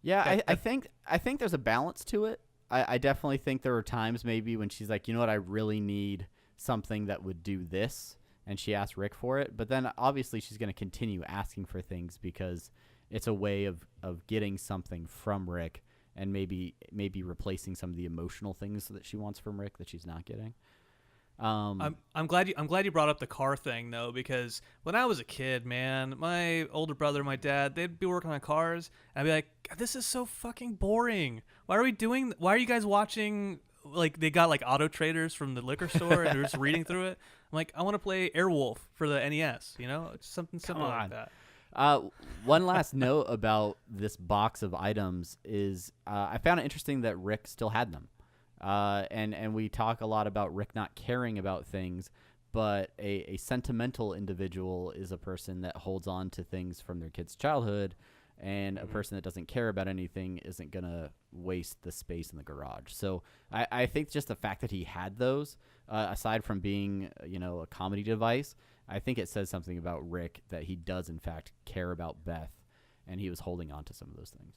Yeah, I think there's a balance to it. I definitely think there were times maybe when she's like, you know what, I really need something that would do this, and she asked Rick for it. But then obviously she's going to continue asking for things because it's a way of getting something from Rick, and maybe replacing some of the emotional things that she wants from Rick that she's not getting. I'm glad you brought up the car thing though, because when I was a kid, man, my older brother, my dad, they'd be working on cars, and I'd be like, this is so fucking boring. Why are you guys watching, like, they got like Auto Traders from the liquor store and they're just reading through it? I'm like, I want to play Airwolf for the NES, it's something simple like that. One last note about this box of items is I found it interesting that Rick still had them. And we talk a lot about Rick not caring about things, but a sentimental individual is a person that holds on to things from their kid's childhood, and a person that doesn't care about anything isn't going to waste the space in the garage. So I think just the fact that he had those, aside from being, a comedy device, I think it says something about Rick that he does, in fact, care about Beth, and he was holding on to some of those things.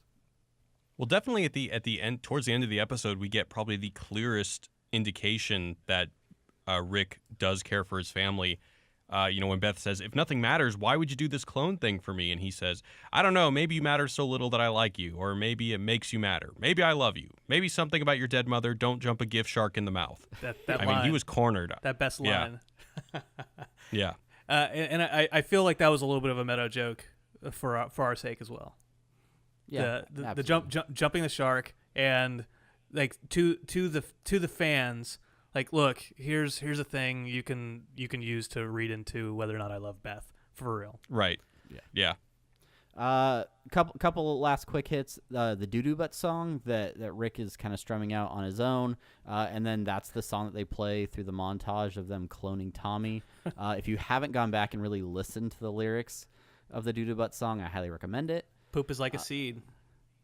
Well, definitely at the end, towards the end of the episode, we get probably the clearest indication that Rick does care for his family. When Beth says, "If nothing matters, why would you do this clone thing for me?" And he says, "I don't know. Maybe you matter so little that I like you, or maybe it makes you matter. Maybe I love you. Maybe something about your dead mother. Don't jump a gift shark in the mouth." That I line, mean, he was cornered. that best line. Yeah. And I feel like that was a little bit of a meta joke for our sake as well. Yeah, the jumping the shark, and like to the fans, like, look, here's a thing you can use to read into whether or not I love Beth for real. Right. Yeah. Couple last quick hits. The Doo-Doo Butt song that Rick is kind of strumming out on his own, and then that's the song that they play through the montage of them cloning Tommy. If you haven't gone back and really listened to the lyrics of the Doo-Doo Butt song, I highly recommend it. Poop is like a seed.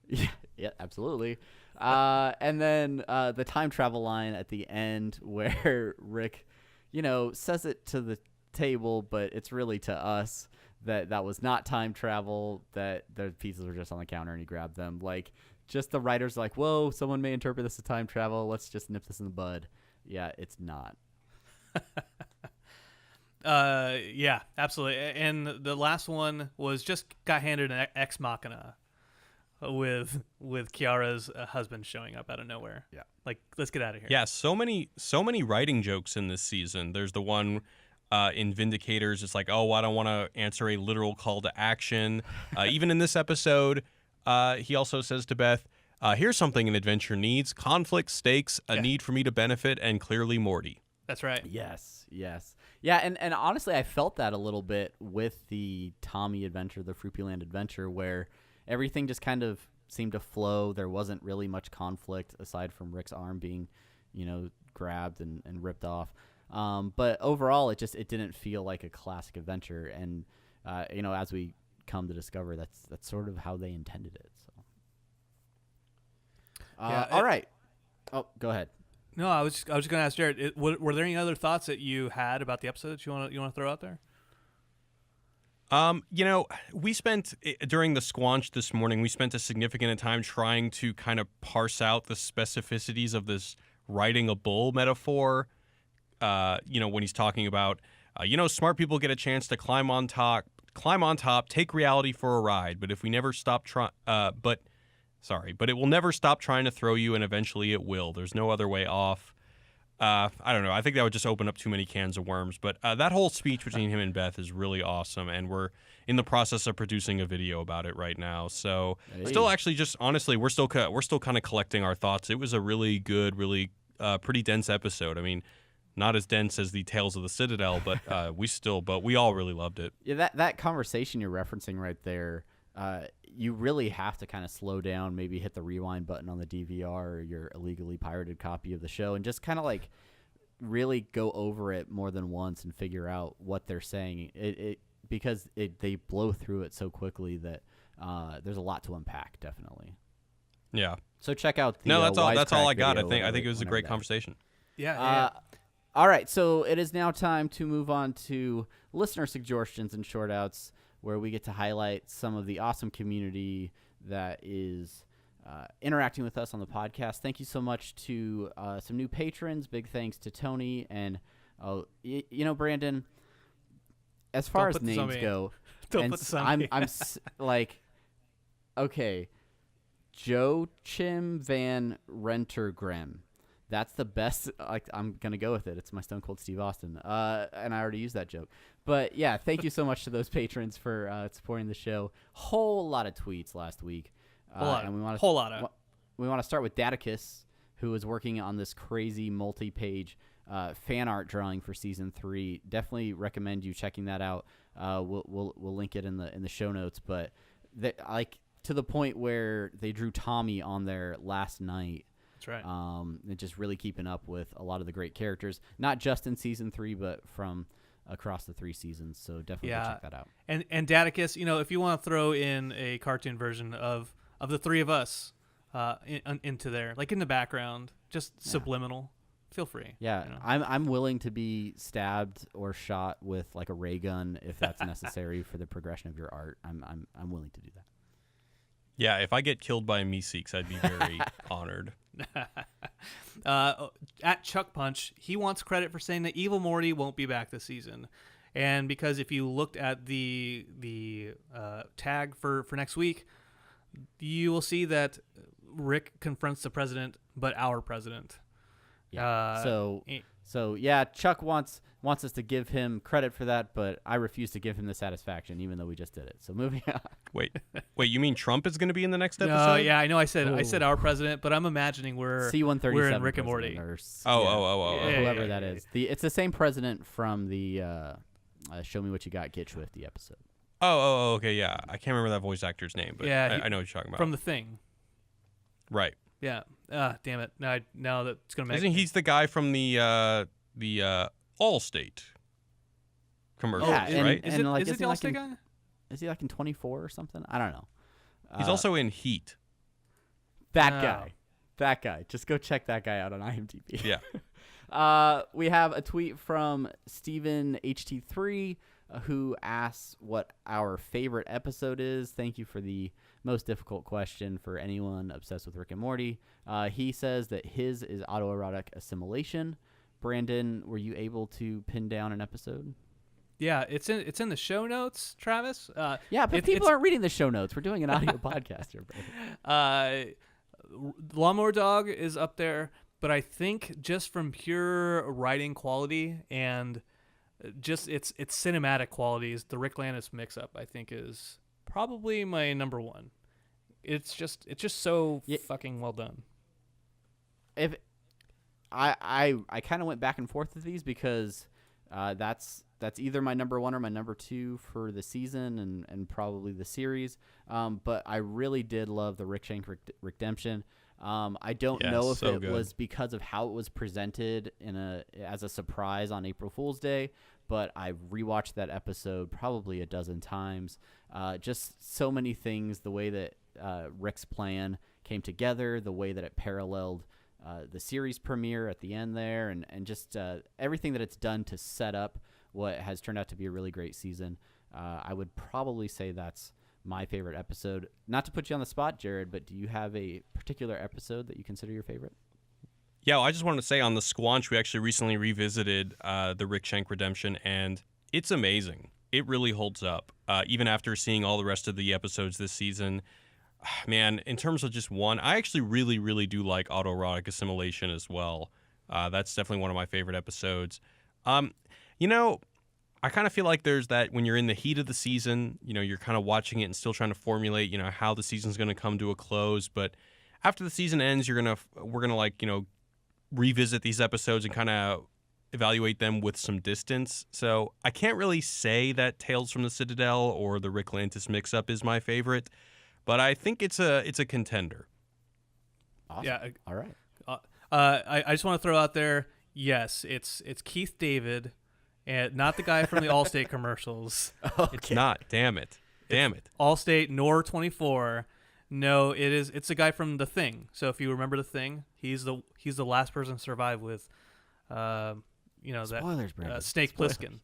Yeah, absolutely. And then the time travel line at the end where Rick, says it to the table, but it's really to us that was not time travel, that the pieces were just on the counter and he grabbed them. Like, just the writers like, whoa, someone may interpret this as time travel. Let's just nip this in the bud. Yeah, it's not. Yeah, absolutely. And the last one was just got handed an Ex Machina with Kiara's husband showing up out of nowhere. Yeah. Like, let's get out of here. Yeah, so many writing jokes in this season. There's the one in Vindicators. It's like, oh, I don't want to answer a literal call to action. Even in this episode, he also says to Beth, here's something an adventure needs: conflict, stakes, a need for me to benefit, and clearly Morty. That's right. Yes. Yeah, and honestly, I felt that a little bit with the Tommy adventure, the Fruipyland adventure, where everything just kind of seemed to flow. There wasn't really much conflict aside from Rick's arm being, grabbed and ripped off. But overall, it didn't feel like a classic adventure. And, as we come to discover, that's sort of how they intended it. So, all right. Oh, go ahead. No, I was just going to ask Jared. Were there any other thoughts that you had about the episode that you want to throw out there? We spent, during the squanch this morning, we spent a significant time trying to kind of parse out the specificities of this riding a bull metaphor. When he's talking about, smart people get a chance to climb on top, take reality for a ride. But if we never stop but it will never stop trying to throw you, and eventually it will. There's no other way off. I don't know. I think that would just open up too many cans of worms. But that whole speech between him and Beth is really awesome, and we're in the process of producing a video about it right now. So, still, actually, just honestly, we're still kind of collecting our thoughts. It was a really good, really pretty dense episode. I mean, not as dense as the Tales of the Citadel, but we all really loved it. Yeah, that conversation you're referencing right there. You really have to kind of slow down, maybe hit the rewind button on the DVR or your illegally pirated copy of the show, and just kind of like really go over it more than once and figure out what they're saying. Because they blow through it so quickly that there's a lot to unpack, definitely. Yeah. So check out the that's all I got. I video think it was a great conversation. Yeah. All right, so it is now time to move on to listener suggestions and short outs, where we get to highlight some of the awesome community that is interacting with us on the podcast. Thank you so much to some new patrons. Big thanks to Tony and Brandon. As far as names go, Don't put this on me. I'm like, okay, Joe Chim Van Rentergrim. That's the best. Like, I'm gonna go with it. It's my Stone Cold Steve Austin. And I already used that joke. But yeah, thank you so much to those patrons for supporting the show. Whole lot of tweets last week. We want to start with Daticus, who is working on this crazy multi-page fan art drawing for season 3. Definitely recommend you checking that out. We'll link it in the show notes. But to the point where they drew Tommy on there last night. That's right. And just really keeping up with a lot of the great characters, not just in season 3, but from across the 3 seasons. So definitely go check that out. And Daticus, if you want to throw in a cartoon version of the 3 of us into there, like in the background, just subliminal, feel free. Yeah, I'm willing to be stabbed or shot with like a ray gun if that's necessary for the progression of your art. I'm willing to do that. Yeah, if I get killed by Meeseeks, I'd be very honored. At Chuck Punch, he wants credit for saying that Evil Morty won't be back this season. And because if you looked at the tag for next week, you will see that Rick confronts the president, but our president. Yeah. So yeah, Chuck wants us to give him credit for that, but I refuse to give him the satisfaction, even though we just did it. So moving on. Wait, you mean Trump is going to be in the next episode? No, yeah, I know. I said our president, but I'm imagining we're in Rick and Morty. Whoever that is. It's the same president from the Show Me What You Got, Get Swifty episode. Okay, yeah. I can't remember that voice actor's name, but I know what you're talking about. From The Thing. Right. Yeah. Damn it. Now that's gonna make. Isn't he's the guy from the Allstate commercials, right? Is it the Allstate guy? Is he like in 24 or something? I don't know. He's also in Heat. That guy. Just go check that guy out on IMDb. Yeah. We have a tweet from Steven HT3 who asks what our favorite episode is. Thank you for the most difficult question for anyone obsessed with Rick and Morty. He says that his is autoerotic assimilation. Brandon, were you able to pin down an episode? Yeah, it's in the show notes, Travis. Yeah, but people aren't reading the show notes. We're doing an audio podcast here, Brandon. Lawnmower Dog is up there, but I think just from pure writing quality and just its cinematic qualities, the Rick Lannis mix-up, I think, is probably my number one. It's just so fucking well done. If I kind of went back and forth with these because that's either my number one or my number two for the season and probably the series. But I really did love the Rick Shank Redemption. I don't know if it was because of how it was presented as a surprise on April Fool's Day, but I've rewatched that episode probably a dozen times. Just so many things, the way that Rick's plan came together, the way that it paralleled the series premiere at the end there, and just everything that it's done to set up what has turned out to be a really great season. I would probably say that's my favorite episode. Not to put you on the spot, Jared, but do you have a particular episode that you consider your favorite? Yeah, well, I just wanted to say on the Squanch, we actually recently revisited the Rick Shank Redemption, and it's amazing. It really holds up. Even after seeing all the rest of the episodes this season, man, in terms of just one, I actually really, really do like autoerotic assimilation as well. That's definitely one of my favorite episodes. I kind of feel like there's that when you're in the heat of the season, you're kind of watching it and still trying to formulate, how the season's going to come to a close. But after the season ends, we're going to revisit these episodes and kind of evaluate them with some distance. So I can't really say that Tales from the Citadel or the Rick Lantis mix-up is my favorite, but I think it's a contender. Awesome. Yeah. All right. I just want to throw out there, yes, it's Keith David, and not the guy from the Allstate commercials. Okay. It's not. Damn it. Allstate nor 24. No, it's the guy from The Thing. So if you remember The Thing, he's the last person to survive with Spoilers, Brandon. Snake Plissken.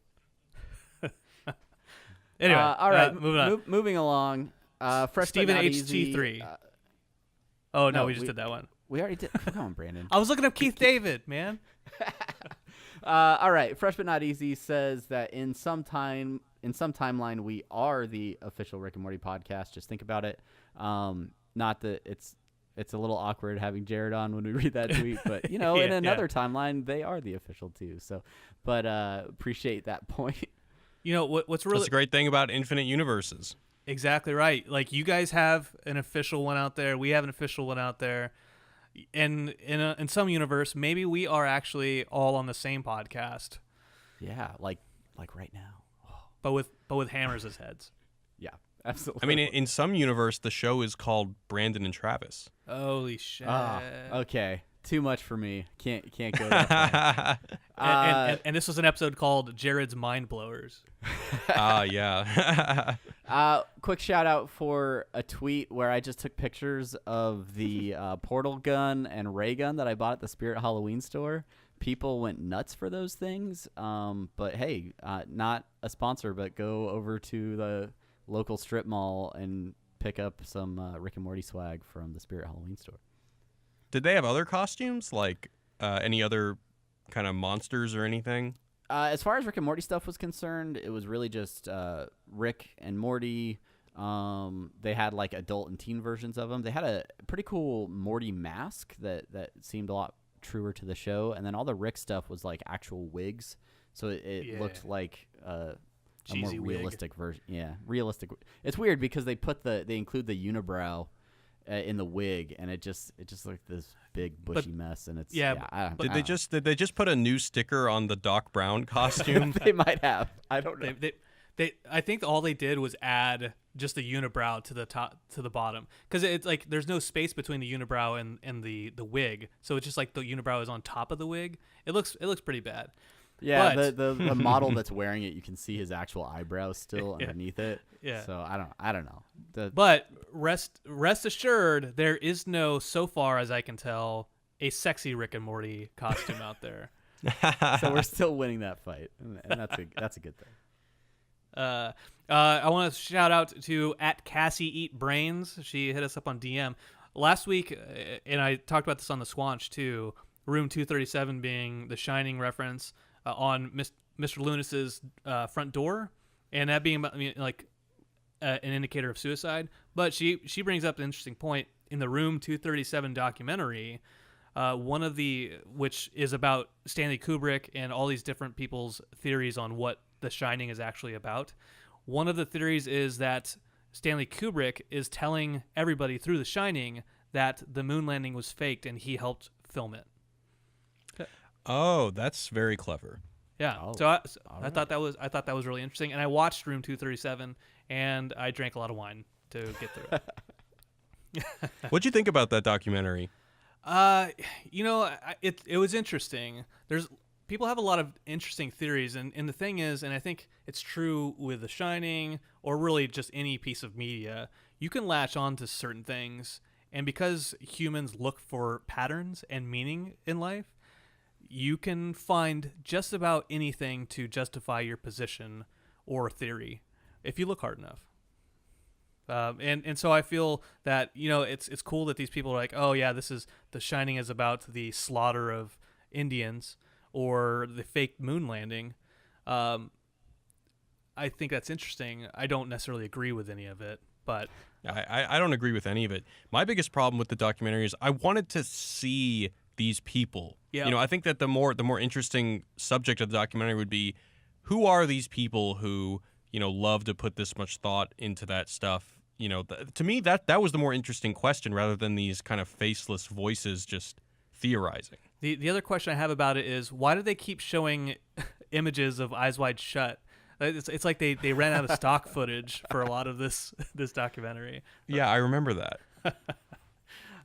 Anyway, all right, moving on. Moving along. Fresh Steven but not HT3. Oh no, we just did that one. We already did. Come on, Brandon. I was looking up Keith David, man. All right. Fresh but not easy says that in some timeline we are the official Rick and Morty podcast. Just think about it. Not that it's a little awkward having Jared on when we read that tweet, but in another timeline they are the official too. So, but appreciate that point. What's really That's a great thing about infinite universes. Exactly right. Like you guys have an official one out there. We have an official one out there. And in some universe, maybe we are actually all on the same podcast. Yeah, like right now. But with hammers as heads. Yeah, absolutely. I mean, in some universe, the show is called Brandon and Travis. Holy shit. Okay. Too much for me. Can't go that far. And this was an episode called Jared's Mind Blowers. Yeah. Quick shout out for a tweet where I just took pictures of the portal gun and ray gun that I bought at the Spirit Halloween store. People went nuts for those things. But hey, not a sponsor, but go over to the local strip mall and pick up some Rick and Morty swag from the Spirit Halloween store. Did they have other costumes, like any other kind of monsters or anything? As far as Rick and Morty stuff was concerned, it was really just Rick and Morty. They had like adult and teen versions of them. They had a pretty cool Morty mask that seemed a lot truer to the show. And then all the Rick stuff was like actual wigs. So it looked like a more realistic version. Yeah, realistic. It's weird because they include the unibrow in the wig, and it just looked this big bushy mess, and it's Did they just put a new sticker on the Doc Brown costume? They might have. I don't know. I think all they did was add just the unibrow to the top to the bottom, because it's like there's no space between the unibrow and the wig, so it's just like the unibrow is on top of the wig. It looks pretty bad. Yeah, but, the model that's wearing it, you can see his actual eyebrows still underneath it. Yeah. So I don't know. But rest assured, there is no, so far as I can tell, a sexy Rick and Morty costume out there. So we're still winning that fight, and that's a good thing. I want to shout out to @CassieEatBrains. She hit us up on DM last week, and I talked about this on the Swanch too. Room 237 being the Shining reference on Mr. Loonis's front door, and that being an indicator of suicide. But she brings up an interesting point in the Room 237 documentary. Which is about Stanley Kubrick and all these different people's theories on what The Shining is actually about. One of the theories is that Stanley Kubrick is telling everybody through The Shining that the moon landing was faked and he helped film it. Oh, that's very clever. Yeah. Oh, So I thought that was really interesting, and I watched Room 237 and I drank a lot of wine to get through it. What'd you think about that documentary? It was interesting. People have a lot of interesting theories, and the thing is, and I think it's true with The Shining, or really just any piece of media, you can latch on to certain things, and because humans look for patterns and meaning in life, you can find just about anything to justify your position or theory if you look hard enough. And so I feel that it's cool that these people are like, oh yeah, this is The Shining is about the slaughter of Indians or the fake moon landing. I think that's interesting. I don't necessarily agree with any of it, but I don't agree with any of it. My biggest problem with the documentary is I wanted to see these people. Yeah. I think that the more interesting subject of the documentary would be, who are these people who love to put this much thought into that stuff. To me, that was the more interesting question, rather than these kind of faceless voices just theorizing. The other question I have about it is, why do they keep showing images of Eyes Wide Shut? It's like they ran out of stock footage for a lot of this documentary. Yeah, I remember that.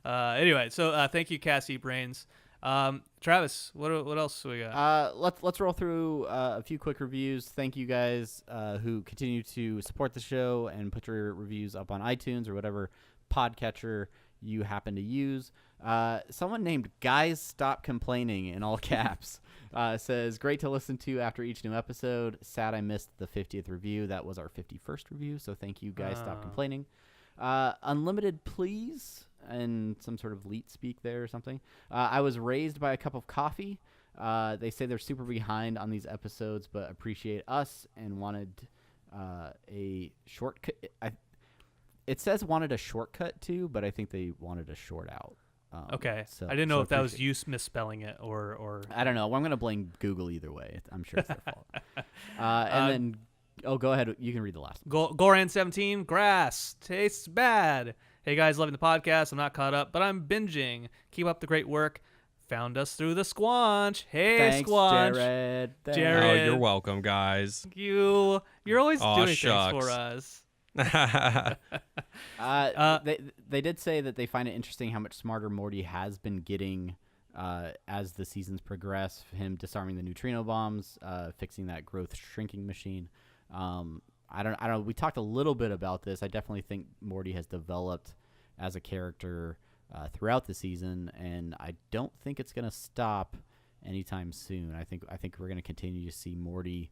Anyway, so thank you, Cassie Brains. Travis, what else we got? Let's roll through a few quick reviews. Thank you guys who continue to support the show and put your reviews up on iTunes or whatever podcatcher you happen to use. Someone named Guys Stop Complaining in all caps says, great to listen to after each new episode. Sad I missed the 50th review. That was our 51st review, so thank you, Guys Stop Complaining. Unlimited Please in some sort of leet speak there or something. I was raised by a cup of coffee. They say they're super behind on these episodes, but appreciate us and wanted a shortcut. It says wanted a shortcut too, but I think they wanted a short out. Okay. So, I didn't know if that was you misspelling it or. I don't know. Well, I'm going to blame Google either way. I'm sure it's their fault. And then, go ahead. You can read the last one. Goran17, grass tastes bad. Hey guys, loving the podcast. I'm not caught up, but I'm binging. Keep up the great work. Found us through the Squanch. Hey, Thanks, Squanch. Jared. Thanks. Jared. Oh, you're welcome, guys. You're always doing shucks. things for us. They did say that they find it interesting how much smarter Morty has been getting as the seasons progress. Him disarming the neutrino bombs, fixing that growth shrinking machine. I don't know. We talked a little bit about this. I definitely think Morty has developed as a character throughout the season, and I don't think it's going to stop anytime soon. I think we're going to continue to see Morty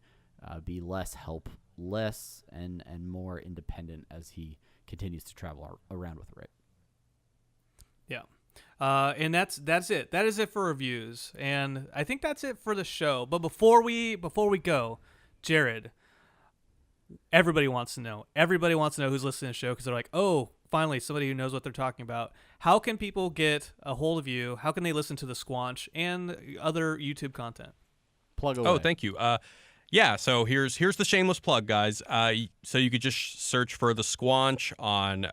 be less helpless and more independent as he continues to travel around with Rick. Yeah. And that's it. That is it for reviews. And I think that's it for the show. But before we go, Jared, everybody wants to know who's listening to the show, because they're like, oh, finally somebody who knows what they're talking about. How can people get a hold of you? How can they listen to the Squanch and other YouTube content? Plug away. Oh, thank you. Yeah, so here's the shameless plug, guys. So you could just search for the Squanch on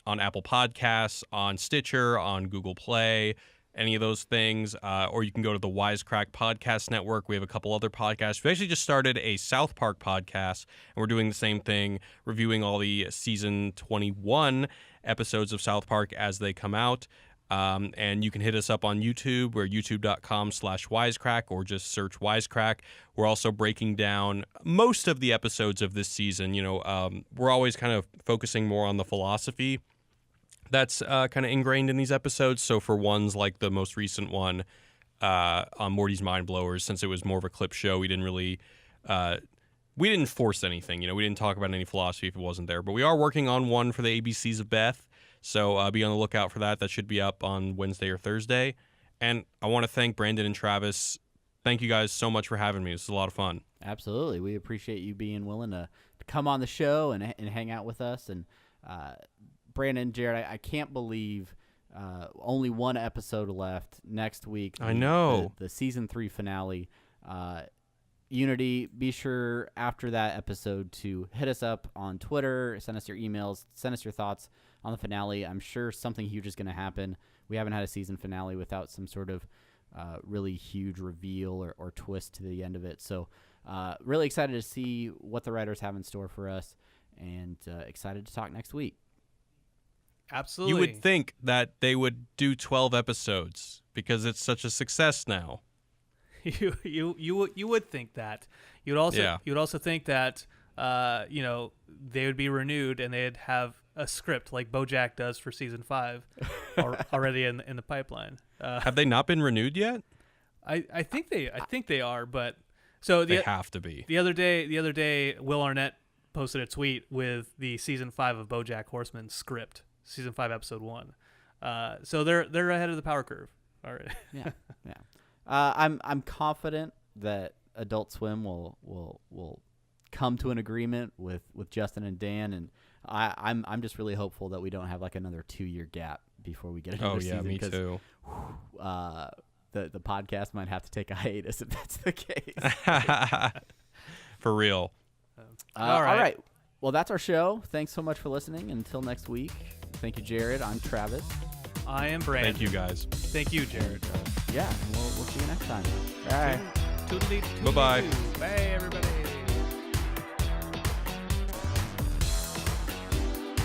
Apple Podcasts, on Stitcher, on Google Play, any of those things, or you can go to the Wisecrack Podcast Network. We have a couple other podcasts. We actually just started a South Park podcast, and we're doing the same thing, reviewing all the season 21 episodes of South Park as they come out. And you can hit us up on YouTube. We're youtube.com/Wisecrack, or just search Wisecrack. We're also breaking down most of the episodes of this season. We're always kind of focusing more on the philosophy that's kind of ingrained in these episodes. So for ones like the most recent one on Morty's Mind Blowers, since it was more of a clip show, we didn't really we didn't force anything. We didn't talk about any philosophy if it wasn't there. But we are working on one for the ABCs of Beth. So be on the lookout for that. That should be up on Wednesday or Thursday. And I want to thank Brandon and Travis. Thank you guys so much for having me. This is a lot of fun. Absolutely. We appreciate you being willing to come on the show and hang out with us. And Brandon, Jared, I can't believe only one episode left next week. I know. The season 3 finale. Unity, be sure after that episode to hit us up on Twitter, send us your emails, send us your thoughts on the finale. I'm sure something huge is going to happen. We haven't had a season finale without some sort of really huge reveal or twist to the end of it. So really excited to see what the writers have in store for us, and excited to talk next week. Absolutely. You would think that they would do 12 episodes because it's such a success now. You would think that. You'd also think that they would be renewed and they'd have a script like BoJack does for season 5 already in the pipeline. Have they not been renewed yet? I think they are, but so they have to be. The other day, Will Arnett posted a tweet with the season 5 of BoJack Horseman script, season 5 episode 1. So they're ahead of the power curve. All right. Yeah. I'm confident that Adult Swim will come to an agreement with Justin and Dan, and I'm just really hopeful that we don't have like another 2-year gap before we get another season. Oh yeah, me too. The podcast might have to take a hiatus if that's the case. For real. All right. Well, that's our show. Thanks so much for listening. Until next week. Thank you, Jared. I'm Travis. I am Brandon. Thank you, guys. Thank you, Jared. Yeah, we'll see you next time. All right. Toodly. Bye-bye. Bye, everybody.